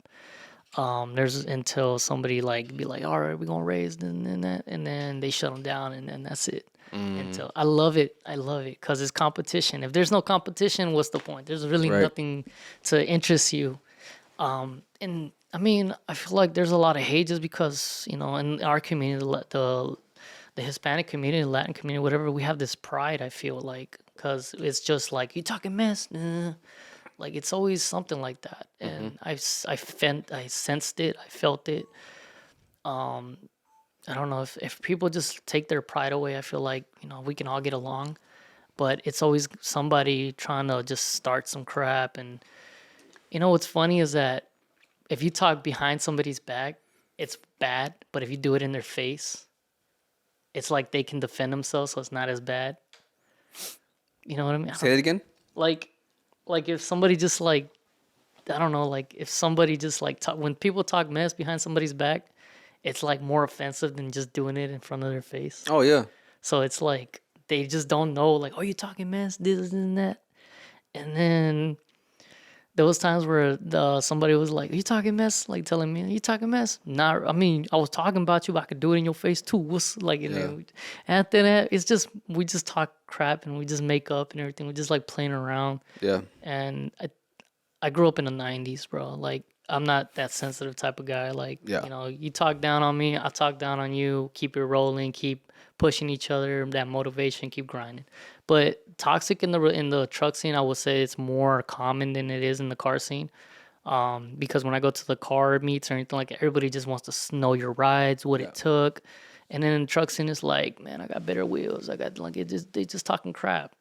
A: There's until somebody like be like, all right, we're gonna raise and that, and then they shut them down, and then that's it. Until I love it, because it's competition. If there's no competition, what's the point? There's really
B: Right.
A: nothing to interest you. And I mean, I feel like there's a lot of hate just because in our community, the Hispanic community, Latin community, whatever, we have this pride. I feel like because it's just like you talking mess. Like it's always something like that, and I sensed it, I felt it. I don't know if people just take their pride away. I feel like we can all get along, but it's always somebody trying to just start some crap. And what's funny is that if you talk behind somebody's back, it's bad, but if you do it in their face, it's like they can defend themselves, so it's not as bad. You know what I mean?
B: Say that again.
A: Like if somebody just like I don't know, like if somebody just like when people talk mess behind somebody's back, it's like more offensive than just doing it in front of their face.
B: Oh yeah.
A: So it's like they just don't know, like, oh, you talking mess, this and that. And then there was times where somebody was like, "Are you talking mess?" Like telling me, "Are you talking mess?" Not, I mean, I was talking about you, but I could do it in your face too. What's like, and then after that, it's just we just talk crap and we just make up and everything. We just like playing around.
B: Yeah.
A: And I grew up in the '90s, bro. Like I'm not that sensitive type of guy. Like you talk down on me, I talk down on you. Keep it rolling, keep pushing each other. That motivation, keep grinding. But toxic in the truck scene, I would say it's more common than it is in the car scene. Because when I go to the car meets or anything like that, everybody just wants to know your rides, what it took. And then in the truck scene, it's like, man, I got better wheels. I got they just talking crap.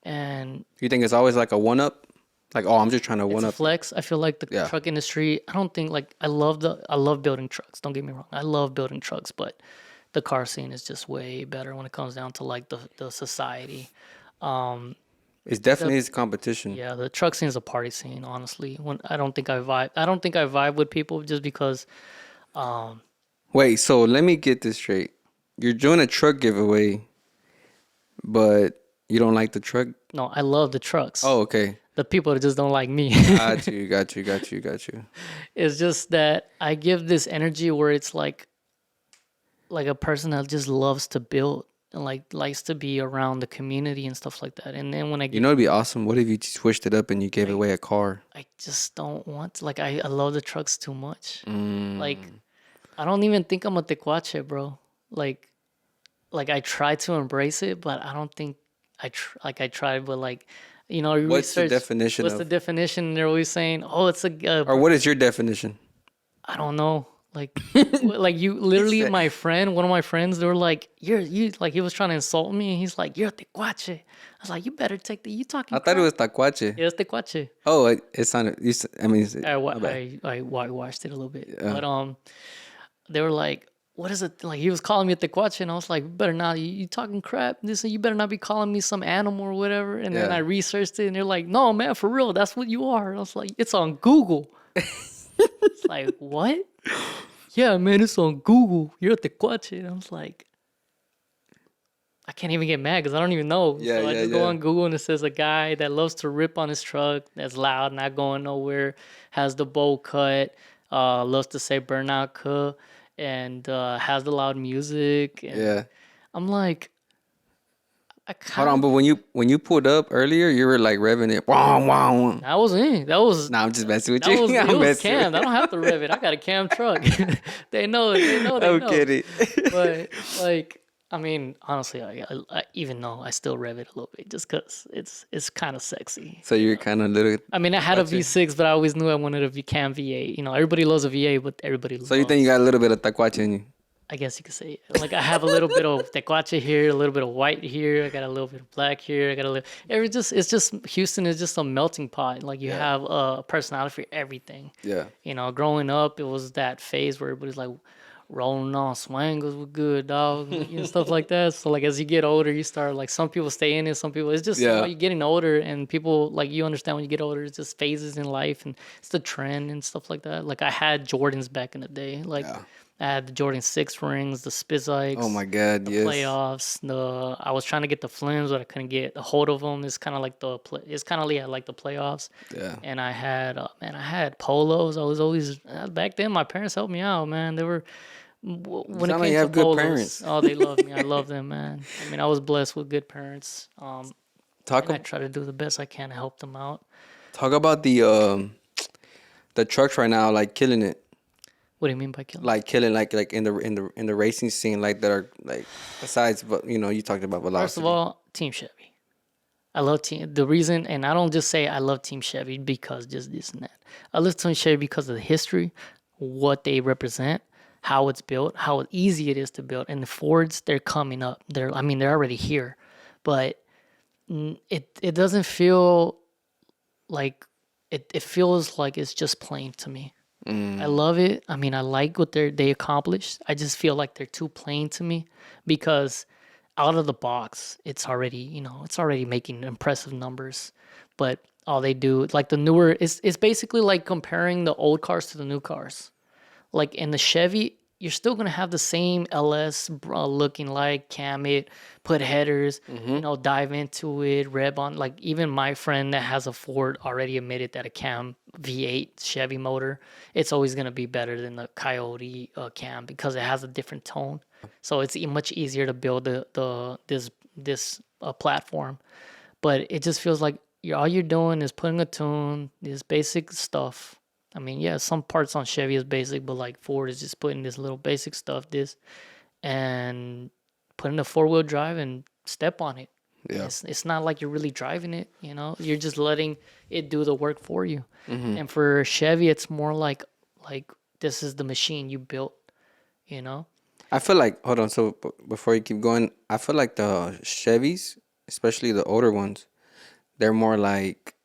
A: And
B: You think it's always like a one up? Like, oh, I'm just trying to
A: It's
B: one
A: a
B: up you.
A: flex. I feel like the
B: Yeah.
A: truck industry, I don't think like I love building trucks. Don't get me wrong. I love building trucks, but the car scene is just way better when it comes down to like the society. Um
B: It's
A: the
B: definitely his competition.
A: Yeah, the truck scene is a party scene, honestly. When I don't think I vibe with people just because um
B: Wait, so let me get this straight. You're doing a truck giveaway, but you don't like the truck?
A: no, I love the trucks.
B: Oh, okay.
A: The people that just don't like me.
B: Got you, got you, got you, got you.
A: It's just that I give this energy where it's like a person that just loves to build and like likes to be around the community and stuff like that. And then when I
B: You
A: get
B: know, it'd be awesome. What if you switched it up and you gave
A: I,
B: away a car?
A: I just don't want to, like I love the trucks too much. Like
B: Mm.
A: I don't even think I'm a tecuache, bro. Like I try to embrace it, but I don't think I tried, but like you
B: What's the
A: research
B: definition
A: what's the
B: of,
A: definition. And they're always saying, oh, it's
B: or what is your definition?
A: I don't know. Like, like you
B: He
A: literally,
B: said,
A: one of my friends, they were like, you, like he was trying to insult me. And he's like, you're a tecuache. I was like, you better take you talking
B: I thought it
A: crap.
B: was tacuache.
A: Yeah, it's tecuache.
B: Oh, it sounded. I mean, my bad.
A: I whitewashed it a little bit.
B: Yeah.
A: But, they were like, what is it? Like he was calling me a tecuache. And I was like, you better not, you talking crap. This, you better not be calling me some animal or whatever. And then
B: Yeah.
A: I researched it and they're like, no, man, for real. That's what you are. And I was like, it's on Google. It's like, what? Yeah, man, it's on Google. You're at the tecuache. And I was like, I can't even get mad because I don't even know.
B: Yeah,
A: So I
B: yeah,
A: just go
B: yeah.
A: on Google and it says a guy that loves to rip on his truck, that's loud, not going nowhere, has the bowl cut, loves to say burnout cut, and has the loud music. And
B: Yeah.
A: I'm like, I
B: Hold
A: kind
B: on,
A: of,
B: but when you pulled up earlier, you were like revving it. Wow, wow.
A: that was it.
B: Nah, I'm just messing with
A: That
B: you.
A: was, it
B: I'm
A: was
B: messing
A: cam.
B: with
A: I don't have to rev it. I got a cam truck. They know, they know, they
B: I'm
A: know.
B: kidding.
A: But like, I mean, honestly, I even though I still rev it a little bit just because it's kind of sexy.
B: So you're kind of little.
A: I mean, I had a
B: Tacuache.
A: V6, but I always knew I wanted a cam V8. Everybody loves a V8, but everybody
B: So you think
A: loves.
B: you got a little bit of tacuache in you?
A: I guess you could say it. Like I have a little bit of tecuache here, a little bit of white here. I got a little bit of black here. I got a little. It's just Houston is just a melting pot. Like you have a personality for everything.
B: Yeah.
A: Growing up, it was that phase where everybody's like rolling on swangles were good, dog, stuff like that. So like as you get older, you start like some people stay in it, some people it's just
B: Yeah.
A: you're getting older and people like you understand when you get older, it's just phases in life and it's the trend and stuff like that. Like I had Jordans back in the day, like.
B: Yeah.
A: I had the Jordan 6 rings, the Spizikes,
B: Oh my God,
A: the
B: yes.
A: playoffs. I was trying to get the Flims, but I couldn't get a hold of them. It's kind of like it's kind of like the playoffs.
B: Yeah.
A: And I had polos. I was always back then. My parents helped me out, man. They were when it
B: sound like
A: came
B: you
A: to
B: have good
A: polos.
B: parents.
A: Oh, they love me. I love them, man. I mean, I was blessed with good parents.
B: Talk
A: And I try to do the best I can to help them out.
B: talk about the trucks right now, like killing it.
A: What do you mean by killing?
B: Like killing, like in the racing scene, like that are like besides, but you talked about velocity.
A: First of all, Team Chevy. I love the reason, and I don't just say I love Team Chevy because just this and that. I love Team Chevy because of the history, what they represent, how it's built, how easy it is to build. And the Fords, they're coming up. They're already here, but it doesn't feel like it feels like it's just plain to me. I love it. I mean, I like what they accomplished. I just feel like they're too plain to me because out of the box, it's already making impressive numbers. But all they do, like the newer, it's basically like comparing the old cars to the new cars. Like in the Chevy, you're still gonna have the same LS looking like cam it, put headers, dive into it, rev on. Like even my friend that has a Ford already admitted that a cam V8 Chevy motor, it's always gonna be better than the Coyote cam because it has a different tone. So it's much easier to build this platform. But it just feels like all you're doing is putting a tune, this basic stuff. I mean, yeah, some parts on Chevy is basic, but like Ford is just putting this little basic stuff, and putting a 4-wheel drive and step on it.
B: Yeah.
A: It's not like you're really driving it, You're just letting it do the work for you. And for Chevy, it's more like this is the machine you built,
B: I feel like, hold on. So before you keep going, I feel like the Chevys, especially the older ones, they're more like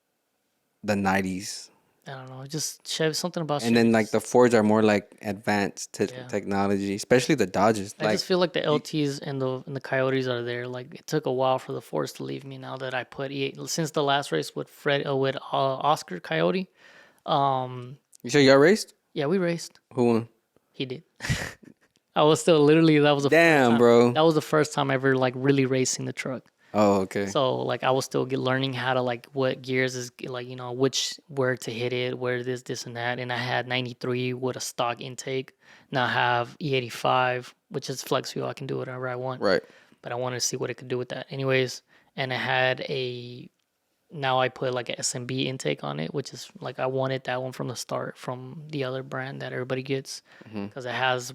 B: the 90s.
A: I don't know, just Chevy, something about
B: And
A: Chevy.
B: then like the Fords are more like advanced
A: Yeah.
B: technology, especially the Dodges.
A: I
B: Like,
A: just feel like the LTs and the Coyotes are there. Like it took a while for the Fords to leave me. Now that I put E8 since the last race with Oscar Coyote.
B: you sure y'all raced?
A: Yeah, we raced.
B: Who won?
A: He did. I was still literally that was the first
B: Damn,
A: time.
B: bro.
A: That was the first time ever like really racing the truck.
B: Oh, okay.
A: So like I was still learning how to like what gears is like which where to hit it, where this and that. And I had 93 with a stock intake. Now I have E85, which is flex fuel. I can do whatever I want.
B: Right.
A: But I wanted to see what it could do with that. Anyways, and I had now I put like a SMB intake on it, which is like I wanted that one from the start from the other brand that everybody gets because it has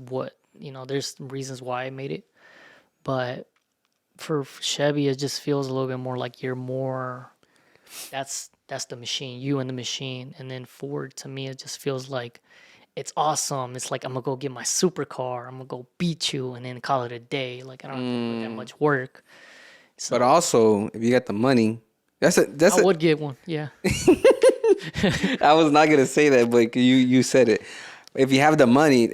A: there's reasons why I made it. But for Chevy, it just feels a little bit more like you're more. That's the machine, you and the machine, and then Ford to me it just feels like it's awesome. It's like I'm gonna go get my supercar, I'm gonna go beat you, and then call it a day. Like I don't have to put that much work. So
B: But also, if you got the money,
A: I would get one. Yeah,
B: I was not gonna say that, but you said it. If you have the money,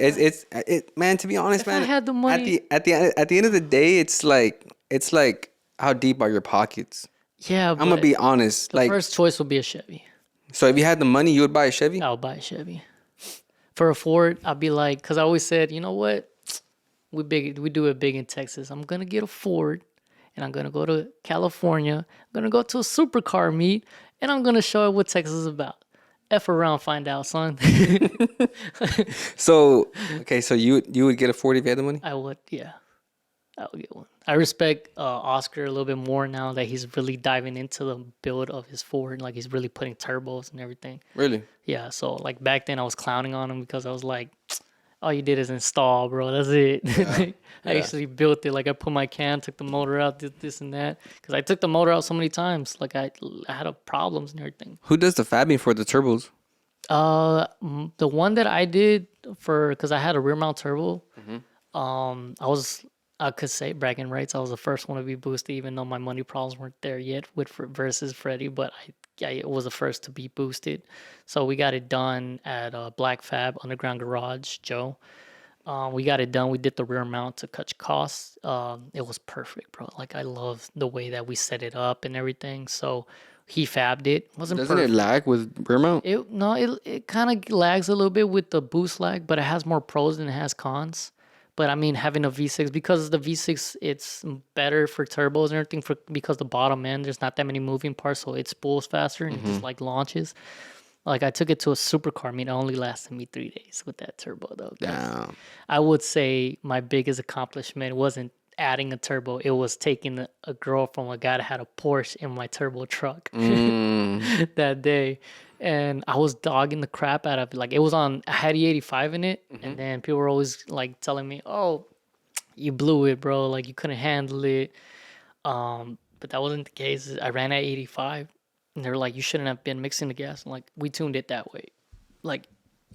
B: man. To be honest,
A: if
B: man,
A: I had the money,
B: at the end of the day, it's like how deep are your pockets?
A: yeah.
B: I'm gonna be honest.
A: The
B: Like,
A: first choice would be a Chevy.
B: so if you had the money, you would buy a Chevy.
A: I would buy a Chevy. For a Ford, I'd be like, because I always said, you know what, we do it big in Texas. I'm gonna get a Ford, and I'm gonna go to California. I'm gonna go to a supercar meet, and I'm gonna show it what Texas is about. F around, find out, son.
B: So okay, so you would get a 40 if you had the money.
A: I would, yeah. I would get one. I respect Oscar a little bit more now that he's really diving into the build of his Ford. Like he's really putting turbos and everything.
B: Really?
A: Yeah. So like back then I was clowning on him because I was like, all you did is install, bro. That's it. I actually built it. Like I put my cam, took the motor out, did this and that. Because I took the motor out so many times. Like I had problems and everything.
B: Who does the fabbing for the turbos?
A: The one that I did because I had a rear mount turbo. I could say bragging rights. I was the first one to be boosted, even though my money problems weren't there yet versus Freddy. But I was the first to be boosted, so we got it done at Black Fab Underground Garage, Joe. We got it done. We did the rear mount to cut costs. It was perfect, bro. Like I love the way that we set it up and everything. So he fabbed it. Wasn't
B: Doesn't
A: perfect.
B: it lag with rear mount?
A: It kind of lags a little bit with the boost lag, but it has more pros than it has cons. But I mean, having a V6, because the V6, it's better for turbos and everything because the bottom end, there's not that many moving parts, so it spools faster and it just like launches. Like I took it to a supercar meet, it only lasted me 3 days with that turbo though.
B: Damn.
A: I would say my biggest accomplishment wasn't adding a turbo, it was taking a girl from a guy that had a Porsche in my turbo truck that day. And I was dogging the crap out of it. Like it was I had E85 in it, and then people were always like telling me, "Oh, you blew it, bro. Like you couldn't handle it." But that wasn't the case. I ran at 85, and they were like, "You shouldn't have been mixing the gas." I'm like, we tuned it that way. Like,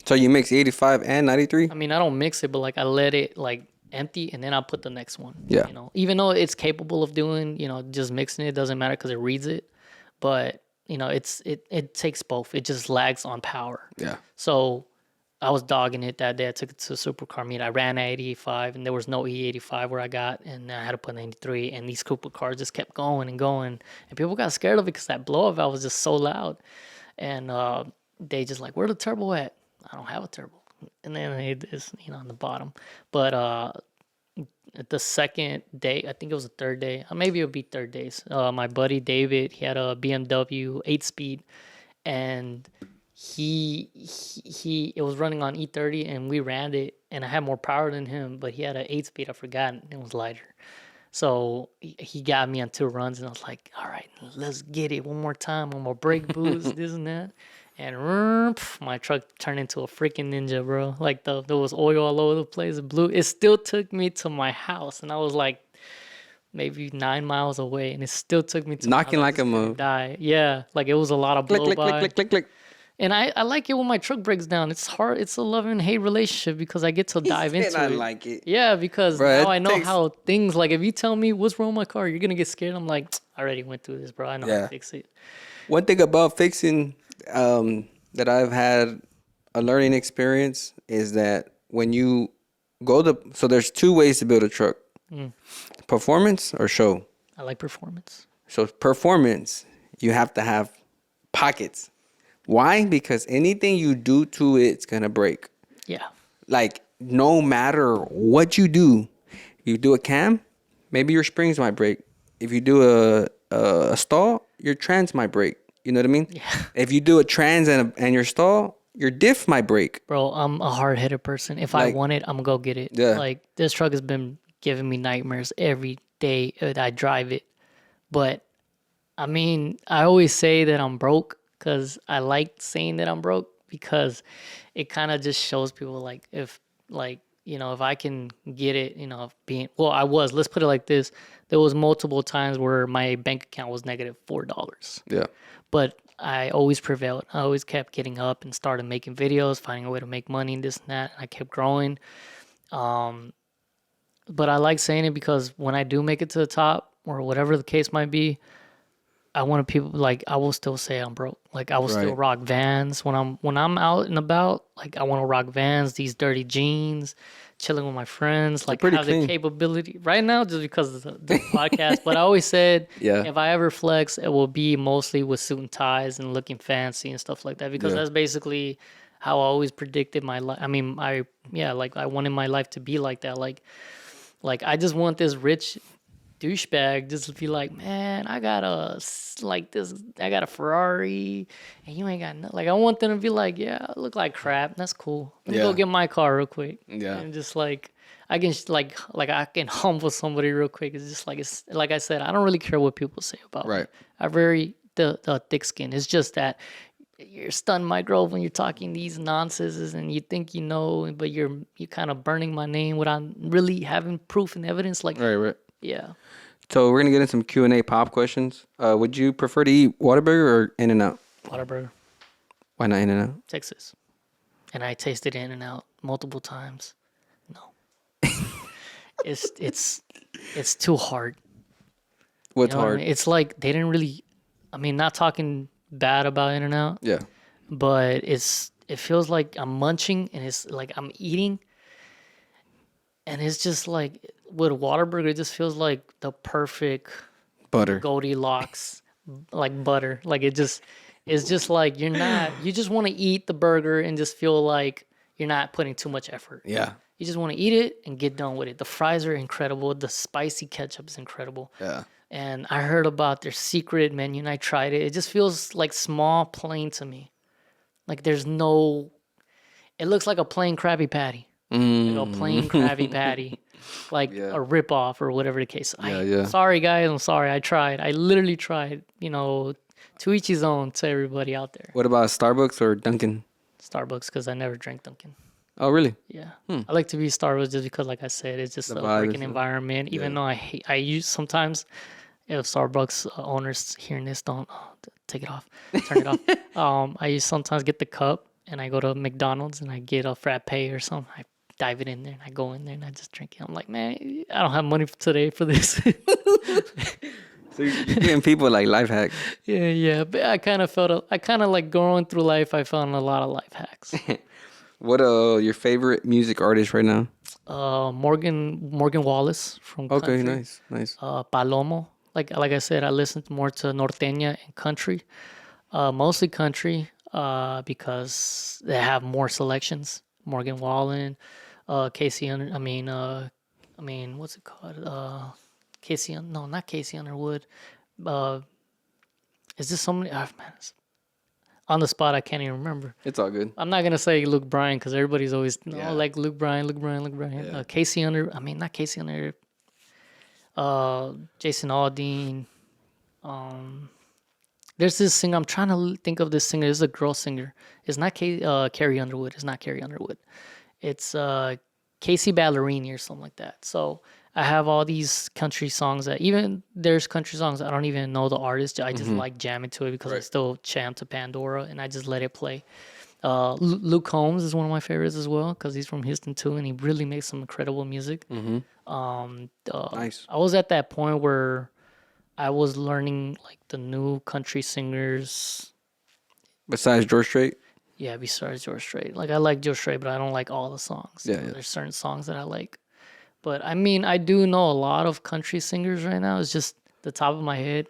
B: So you mix 85 and 93?
A: I mean, I don't mix it, but like I let it like empty, and then I'll put the next one.
B: Yeah.
A: Even though it's capable of doing, just mixing it doesn't matter because it reads it, but. It takes both. It just lags on power.
B: Yeah.
A: So I was dogging it that day. I took it to a supercar meet. I ran at 85, and there was no E85 where I got, and I had to put 93. And these Cooper cars just kept going and going, and people got scared of it because that blow-up valve was just so loud. And they just like, where the turbo at? I don't have a turbo. And then it's on the bottom. But the second day, I think it was the third day, maybe it'll be third days. My buddy David, he had a BMW 8-speed, and it was running on E30, and we ran it, and I had more power than him, but he had an 8-speed. I forgot, and it was lighter. So he got me on 2 runs, and I was like, all right, let's get it one more time, one more brake boost, this and that. And my truck turned into a freaking ninja, bro. Like there was oil all over the place. It blew. It still took me to my house, and I was like maybe 9 miles away, and it still took me to
B: knocking
A: my
B: like a move.
A: Die. Yeah, like it was a lot of
B: Click,
A: blow
B: click,
A: by.
B: click, click, click, click.
A: And I like it when my truck breaks down. It's hard. It's a love and hate relationship because I get to dive into
B: I
A: it.
B: like it.
A: Yeah, because
B: Bro,
A: now I know how things like if you tell me what's wrong with my car, you're gonna get scared. I'm like, I already went through this, bro. I know how to fix it.
B: One thing about fixing that I've had a learning experience is that when you so there's two ways to build a truck:
A: Mm,
B: performance or show.
A: I like performance.
B: So performance, you have to have pockets. Why? Because anything you do to it's gonna break.
A: Yeah.
B: Like no matter what you do a cam, maybe your springs might break. If you do a stall, your trans might break. You know what I mean?
A: Yeah.
B: If you do a trans and your stall, your diff might break.
A: Bro, I'm a hard-headed person. If I
B: Like
A: want it, I'm gonna go get it.
B: yeah,
A: Like this truck has been giving me nightmares every day that I drive it. But I mean, I always say that I'm broke because I like saying that I'm broke because it kind of just shows people like if like if I can get it, being let's put it like this. There was multiple times where my bank account was negative $4.
B: yeah.
A: But I always prevailed. I always kept getting up and started making videos, finding a way to make money and this and that. And I kept growing. Um, but I like saying it because when I do make it to the top or whatever the case might be, I want people like I will still say I'm broke. Like I will still
B: Right.
A: rock Vans when I'm out and about. Like I want to rock Vans, these dirty jeans, chilling with my friends.
B: They're
A: Like
B: pretty
A: have the
B: clean.
A: capability right now just because of the podcast. But I always said
B: Yeah.
A: if I ever flex, it will be mostly with suit and ties and looking fancy and stuff like that because
B: Yeah.
A: that's basically how I always predicted my life. I mean, like I wanted my life to be like that. Like I just want this rich douchebag just to be like, man, I got I got a Ferrari, and you ain't got nothing. Like I want them to be like, yeah, I look like crap. That's cool. Let me go
B: Yeah.
A: get my car real quick.
B: Yeah.
A: And just like I can like I can humble somebody real quick. It's just like it's like I said, I don't really care what people say about me.
B: Right.
A: I very the thick skin. It's just that you're stunned my growth when you're talking these nonsenses and you think you know, but you're kind of burning my name without really having proof and evidence. Like,
B: Right. Right.
A: yeah,
B: So we're gonna get into some Q&A pop questions. Would you prefer to eat Whataburger or In-N-Out?
A: Whataburger,
B: Why not In-N-Out?
A: Texas. And I tasted In-N-Out multiple times. No. It's too hard. You
B: What's
A: know what I
B: hard?
A: mean? It's like they didn't really I mean, not talking bad about In-N-Out,
B: Yeah.
A: but it feels like I'm munching and it's like I'm eating and it's just like with Whataburger it just feels like the perfect
B: Butter.
A: Goldilocks like butter. Like it's just like you just want to eat the burger and just feel like you're not putting too much effort.
B: Yeah.
A: You just want to eat it and get done with it. The fries are incredible. The spicy ketchup is incredible.
B: Yeah.
A: And I heard about their secret menu and I tried it. It just feels like small, plain to me. Like there's no. It looks like a plain Krabby Patty. Like a plain Krabby Patty. Like
B: Yeah.
A: a ripoff or whatever the case.
B: Yeah.
A: Sorry, guys. I'm sorry. I tried. I literally tried. To each his own to everybody out there.
B: What about Starbucks or Dunkin'?
A: Starbucks because I never drank Dunkin'.
B: Oh, really?
A: Yeah, I like to be Starbucks just because, like I said, it's just
B: The
A: a
B: vibe
A: working
B: is-
A: environment. Even though I use sometimes if Starbucks owners hearing this, don't take it off, turn it off. I use sometimes get the cup and I go to McDonald's and I get a frappe or something. I dive it in there and I go in there and I just drink it. I'm like, man, I don't have money for today for this.
B: So you're giving people like life hacks.
A: yeah. But I kind of like going through life. I found a lot of life hacks.
B: What your favorite music artist right now?
A: Morgan Wallace from
B: Okay,
A: country.
B: nice.
A: Palomo. Like I said, I listen more to norteña and country, mostly country, because they have more selections. Morgan Wallen, Casey Under. I mean, what's it called? Casey. No, not Casey Underwood. Is this somebody? Oh, man, on the spot, I can't even remember.
B: It's all good.
A: I'm not gonna say Luke Bryan because everybody's always
B: Yeah.
A: like Luke Bryan.
B: Yeah.
A: Casey Under. I mean, not Casey Under. Jason Aldean. There's this singer. I'm trying to think of this singer. This is a girl singer. It's not Carrie Underwood. It's not Carrie Underwood. It's Casey Ballerini or something like that. So I have all these country songs that even there's country songs I don't even know the artist. I just like jamming to it because I
B: Right.
A: still jam to Pandora and I just let it play. Luke Combs is one of my favorites as well because he's from Houston too and he really makes some incredible music.
B: Nice.
A: I was at that point where I was learning like the new country singers
B: Besides George Strait?
A: Yeah, besides George Strait. Like I like George Strait, but I don't like all the songs.
B: Yeah, yeah.
A: There's certain songs that I like. But I mean, I do know a lot of country singers right now. It's just the top of my head.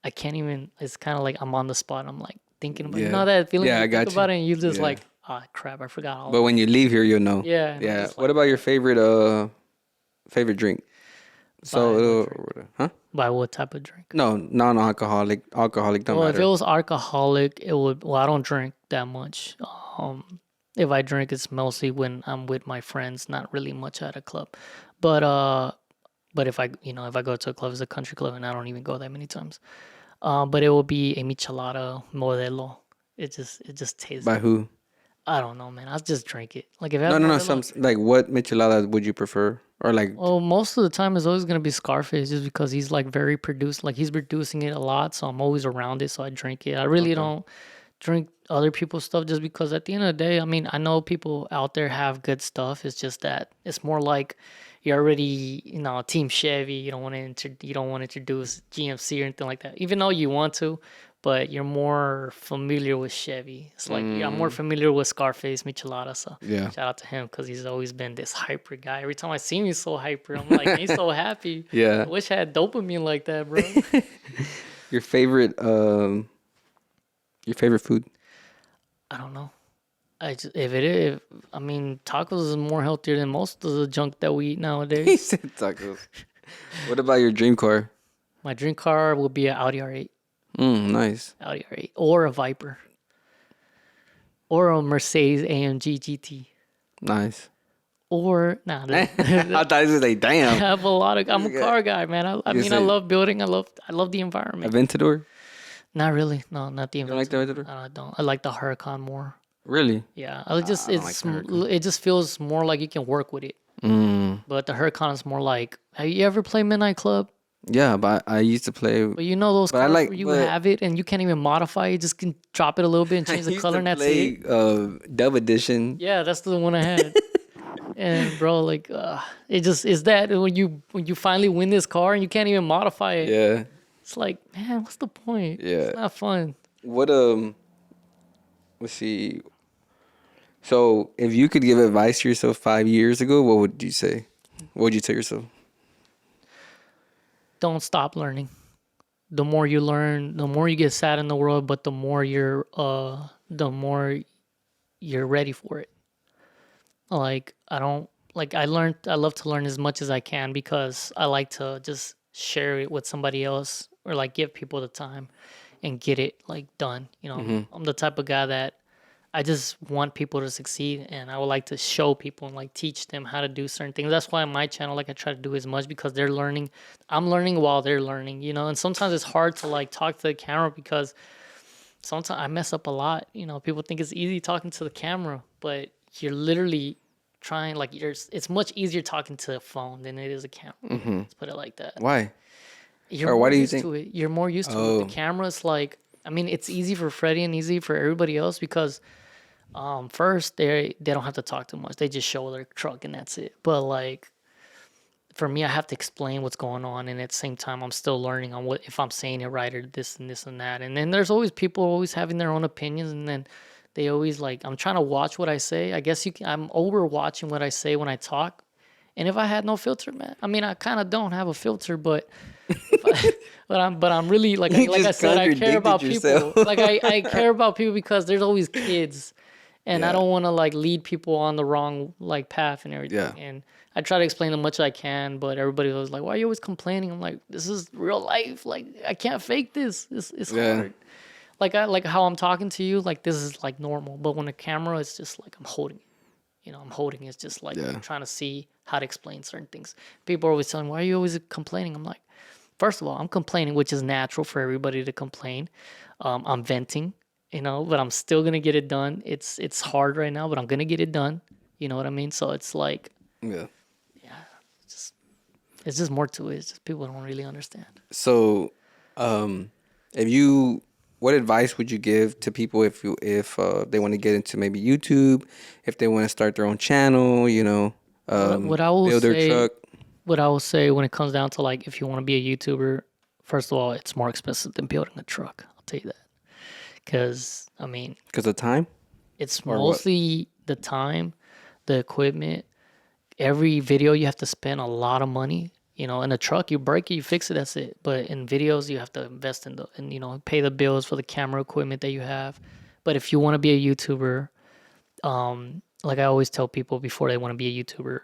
A: I can't even. It's kind of like I'm on the spot. I'm like thinking about. You
B: Yeah.
A: know that feeling
B: Yeah,
A: you
B: I
A: think
B: got you.
A: about it, and you just
B: Yeah.
A: like, ah, crap, I forgot all.
B: But when you leave here, you'll know.
A: Yeah, and I'm
B: Yeah.
A: just
B: What
A: like,
B: about your favorite drink? So, huh?
A: by what type of drink?
B: No, non-alcoholic. Alcoholic don't
A: Well, if
B: matter.
A: it was alcoholic, it would. Well, I don't drink that much. If I drink, it's mostly when I'm with my friends. Not really much at a club, but if if I go to a club, it's a country club, and I don't even go that many times. But it will be a michelada modelo. It just tastes.
B: By who?
A: I don't know, man. I'll just drink it. Like if I
B: No,
A: have
B: no, no.
A: Modelo,
B: Like what michelada would you prefer? Or like,
A: well, most of the time it's always gonna be Scarface, just because he's like very produced. Like he's producing it a lot, so I'm always around it, so I drink it. I really don't drink other people's stuff, just because at the end of the day, I mean, I know people out there have good stuff. It's just that it's more like you're already, Team Chevy. You don't want to introduce GMC or anything like that, even though you want to. But you're more familiar with Chevy. It's like I'm more familiar with Scarface Michelada. So
B: yeah.
A: shout out to him, because he's always been this hyper guy. Every time I see him, he's so hyper. I'm like, he's so happy.
B: Yeah.
A: I wish I had dopamine like that, bro.
B: Your favorite food?
A: I don't know. I mean, tacos is more healthier than most of the junk that we eat
B: He
A: nowadays.
B: said tacos. What about your dream car?
A: My dream car will be an Audi R8.
B: Nice.
A: Audi R8. Or a Viper. Or a Mercedes AMG GT.
B: Nice.
A: Or, nah.
B: I thought you was like,
A: I
B: damn.
A: have a lot of, I'm a car guy, man. I mean, I love building. I love the environment.
B: Aventador?
A: Not really. No, not the
B: You don't like the Aventador?
A: I don't. I like the Huracan more.
B: Really?
A: Yeah.
B: I don't like the Huracan.
A: It just feels more like you can work with it. But the Huracan is more like, have you ever played Midnight Club?
B: Yeah, but I used to play.
A: But you know those
B: But I
A: cars
B: like-
A: where you
B: but-
A: have it and you can't even modify it, just can drop it a little bit and change the color and that's it.
B: Dove Edition.
A: Yeah, that's the one I had. And bro, like, it just is that when you finally win this car and you can't even modify it.
B: Yeah.
A: It's like, man, what's the point?
B: Yeah.
A: It's not fun.
B: What let's see. So if you could give advice to yourself 5 years ago, what would you say? What would you tell yourself?
A: Don't stop learning. The more you learn, the more you get sad in the world, but the more you're ready for it. Like I love to learn as much as I can, because I like to just share it with somebody else, or like give people the time and get it like done. I'm the type of guy that I just want people to succeed, and I would like to show people and like teach them how to do certain things. That's why on my channel, like I try to do as much, because they're learning. I'm learning while they're learning, and sometimes it's hard to like talk to the camera, because sometimes I mess up a lot. People think it's easy talking to the camera, but you're literally trying, like it's much easier talking to a phone than it is a camera. Let's put it like that.
B: Why?
A: You're
B: Or why
A: more
B: do you
A: used
B: think-
A: to it. You're more used to it. With the camera, it's like, I mean, it's easy for Freddie and easy for everybody else, because first they don't have to talk too much. They just show their truck and that's it. But like for me, I have to explain what's going on, and at the same time I'm still learning on what, if I'm saying it right, or this and this and that. And then there's always people always having their own opinions, and then they always like, I'm trying to watch what I say. I guess I'm over watching what I say when I talk. And if I had no filter, man, I mean, I kind of don't have a filter, but I'm really like I said, I care about people. Like I care about people, because there's always kids, and I don't want to like lead people on the wrong like path and everything.
B: Yeah.
A: And I try to explain as much as I can, but everybody was like, "Why are you always complaining?" I'm like, "This is real life. Like I can't fake this. It's hard." Like how I'm talking to you, like this is like normal, but when the camera, it's just like I'm holding it. I'm holding it. It's just like I'm trying to see how to explain certain things. People are always telling me, "Why are you always complaining?" I'm like, first of all, I'm complaining, which is natural for everybody to complain. I'm venting, but I'm still gonna get it done. It's hard right now, but I'm gonna get it done. You know what I mean? So it's like, it's just more to it. It's just people don't really understand.
B: So, what advice would you give to people if they want to get into maybe YouTube, if they want to start their own channel,
A: What I will
B: build their
A: say,
B: truck?
A: what I will say when it comes down to like, if you want to be a YouTuber, first of all, it's more expensive than building a truck. I'll tell you that, Because I mean,
B: Because of time
A: it's
B: or what?
A: mostly the time, the equipment. Every video you have to spend a lot of money. You know, in a truck, you break it, you fix it, that's it. But in videos, you have to invest in and pay the bills for the camera equipment that you have. But if you want to be a YouTuber, like I always tell people before they want to be a YouTuber,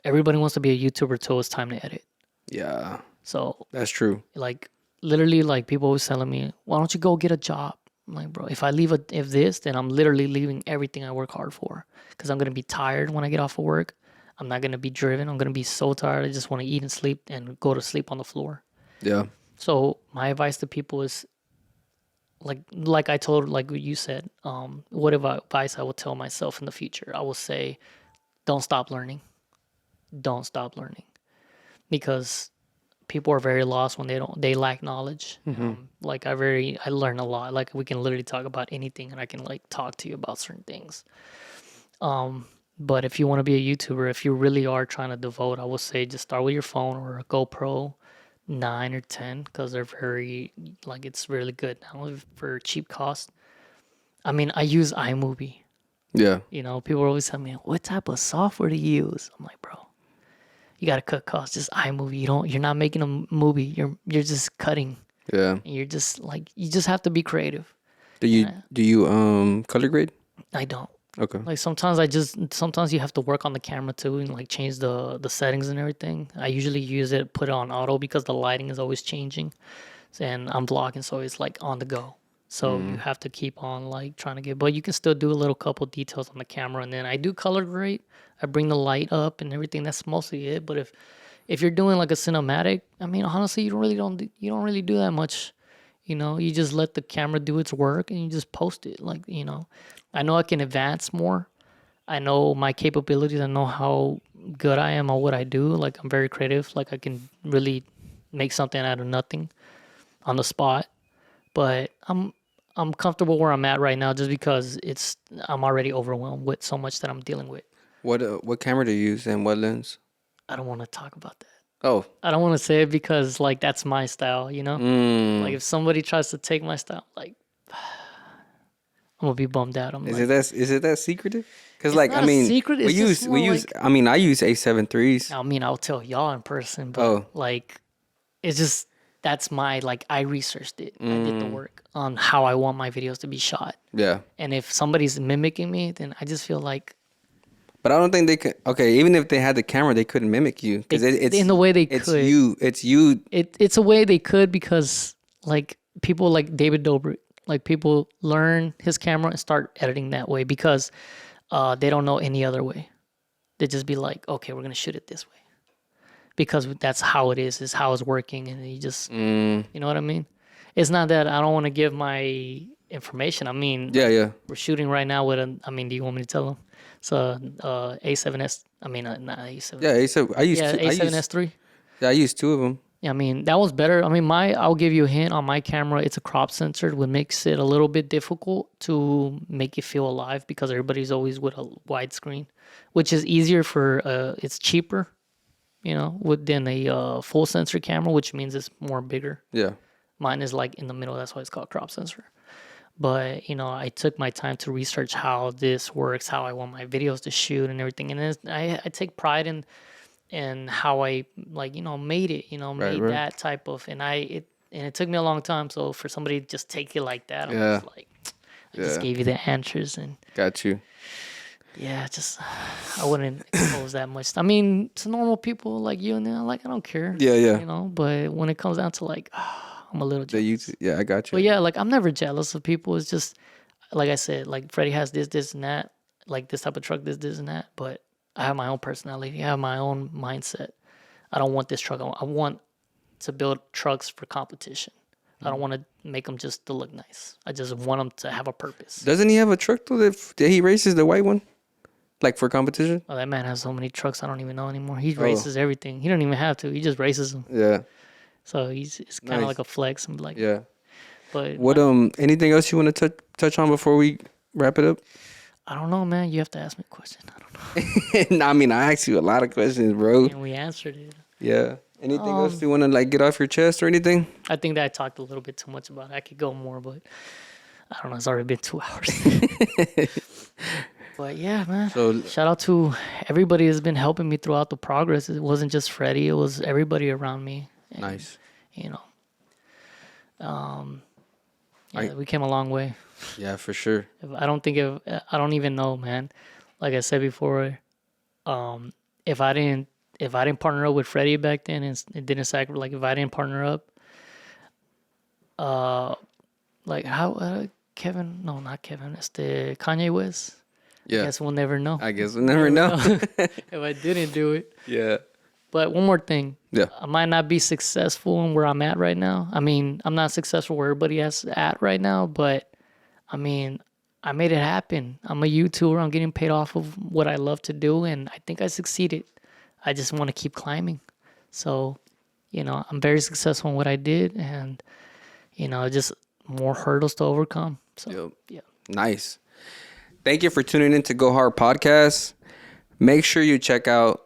A: everybody wants to be a YouTuber till it's time to edit.
B: Yeah,
A: So
B: that's true.
A: like literally, like people always telling me, why don't you go get a job? I'm like, bro, if this, then I'm literally leaving everything I work hard for because I'm gonna be tired when I get off of work. I'm not gonna be driven. I'm gonna be so tired. I just want to eat and sleep and go to sleep on the floor.
B: Yeah.
A: So my advice to people is like I told like you said, what advice I will tell myself in the future? I will say, don't stop learning. Don't stop learning because people are very lost when they lack knowledge. Like I learn a lot. Like we can literally talk about anything, and I can like talk to you about certain things. But if you want to be a YouTuber, if you really are trying to devote, I would say just start with your phone or a GoPro 9 or 10 because they're very like it's really good now for cheap cost. I mean, I use iMovie.
B: Yeah.
A: People always tell me what type of software to use. I'm like, bro, you gotta cut costs. Just iMovie. You're not making a movie. You're just cutting.
B: Yeah.
A: And you're just like you just have to be creative.
B: Do you color grade?
A: I don't.
B: Okay.
A: Like sometimes you have to work on the camera too and like change the settings and everything. I usually use it, put it on auto because the lighting is always changing. And I'm vlogging, so it's like on the go. So you have to keep on like trying to get, but you can still do a little couple details on the camera. And then I do color grade. I bring the light up and everything. That's mostly it. But if you're doing like a cinematic, I mean, honestly, you don't really do that much. You just let the camera do its work and you just post it. Like, I know I can advance more. I know my capabilities. I know how good I am at what I do. Like, I'm very creative. Like, I can really make something out of nothing on the spot. But I'm comfortable where I'm at right now just because I'm already overwhelmed with so much that I'm dealing with.
B: What camera do you use and what lens?
A: I don't want to talk about that.
B: Oh.
A: I don't want to say it because like that's my style, Like if somebody tries to take my style, like I'm gonna be bummed out.
B: Is it that secretive? Because
A: It's
B: like
A: not a secret. It's just more like,
B: I mean I use A7 IIIs.
A: I mean, I'll tell y'all in person, but
B: Oh.
A: like it's just that's my like I researched it. I did the work on how I want my videos to be shot.
B: Yeah.
A: And if somebody's mimicking me, then I just feel like
B: But I don't think they could. Okay, even if they had the camera, they couldn't mimic you because it's
A: in the way they
B: it's
A: could.
B: you. It's you.
A: It's a way they could because like people like David Dobrik, like people learn his camera and start editing that way because they don't know any other way. They just be like, okay, we're gonna shoot it this way because that's how it is how it's working, and you just you know what I mean. It's not that I don't want to give my information. I mean,
B: Yeah.
A: we're shooting right now with a. I mean, do you want me to tell them? It's a A7S. I mean, not A7.
B: Yeah. A7.
A: A7S3.
B: I used two of them.
A: Yeah, I mean, that was better. I mean, I'll give you a hint on my camera. It's a crop sensor, which makes it a little bit difficult to make it feel alive because everybody's always with a widescreen, which is easier it's cheaper, than a full sensor camera, which means it's more bigger.
B: Yeah.
A: Mine is like in the middle. That's why it's called crop sensor. But, I took my time to research how this works, how I want my videos to shoot and everything. And I take pride in how I made it, made
B: right.
A: that type of, and it took me a long time. So for somebody to just take it like that, I'm
B: Yeah.
A: just like, I just gave you the answers and
B: Got you.
A: yeah, just, I wouldn't expose that much. I mean, to normal people like you and I don't care.
B: Yeah.
A: But when it comes down to like, I'm a little jealous.
B: Yeah, I got you.
A: But yeah, like I'm never jealous of people. It's just like I said, like Freddie has this, and that, like this type of truck, this, and that. But I have my own personality. I have my own mindset. I don't want this truck. I want to build trucks for competition. I don't want to make them just to look nice. I just want them to have a purpose.
B: Doesn't he have a truck though that he races, the white one? Like for competition?
A: Oh, that man has so many trucks I don't even know anymore. He races everything. He don't even have to. He just races them.
B: Yeah.
A: So it's kind of like a flex. I'm like,
B: yeah.
A: But
B: what anything else you want to touch on before we wrap it up?
A: I don't know, man. You have to ask me a question. I don't know.
B: No, I mean, I asked you a lot of questions, bro.
A: And we answered it.
B: Yeah. Anything else you want to like get off your chest or anything?
A: I think that I talked a little bit too much about it. I could go more, but I don't know. It's already been 2 hours. But yeah, man.
B: So
A: Shout out to everybody that's been helping me throughout the progress. It wasn't just Freddie. It was everybody around me. And,
B: nice.
A: You know. Yeah, we came a long way.
B: Yeah, for sure.
A: I don't even know, man. Like I said before, if I didn't partner up with Freddie back then, and it didn't sacrifice, like if I didn't partner up, like how Kevin? No, not Kevin. It's the Kanye West.
B: Yeah.
A: I guess we'll never know.
B: I guess we'll never know.
A: If I didn't do it.
B: Yeah.
A: But one more thing.
B: Yeah.
A: I might not be successful in where I'm at right now. I mean, I'm not successful where everybody is at right now, but I mean, I made it happen. I'm a YouTuber. I'm getting paid off of what I love to do, and I think I succeeded. I just want to keep climbing. So, you know, I'm very successful in what I did, and, you know, just more hurdles to overcome. So, yeah.
B: Nice. Thank you for tuning in to Go Hard Podcast. Make sure you check out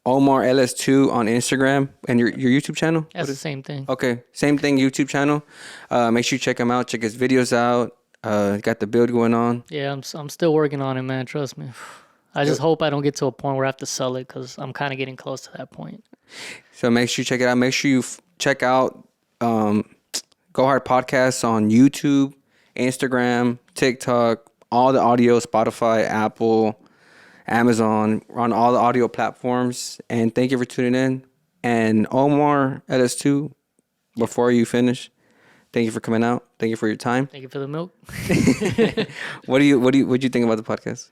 B: OmarLs2 on Instagram and your YouTube channel.
A: That's the same thing.
B: Okay, same thing, YouTube channel. Make sure you check him out. Check his videos out. Got the build going on.
A: Yeah, I'm still working on it, man. Trust me. I just hope I don't get to a point where I have to sell it, because I'm kind of getting close to that point.
B: So make sure you check it out. Make sure you check out Go Hard Podcasts on YouTube, Instagram, TikTok, all the audio, Spotify, Apple, Amazon. We're on all the audio platforms. And thank you for tuning in. And Omar LS2, before you finish, thank you for coming out. Thank you for your time.
A: Thank you for the milk.
B: What do you think about the podcast?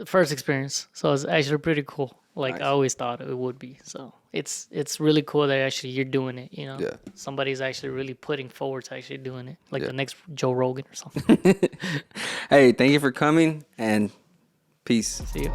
A: First experience, so it's actually pretty cool. Like nice. I always thought it would be. So it's really cool that actually you're doing it. You know, somebody's actually really putting forward to actually doing it, like the next Joe Rogan or something.
B: Hey, thank you for coming, and peace.
A: See you.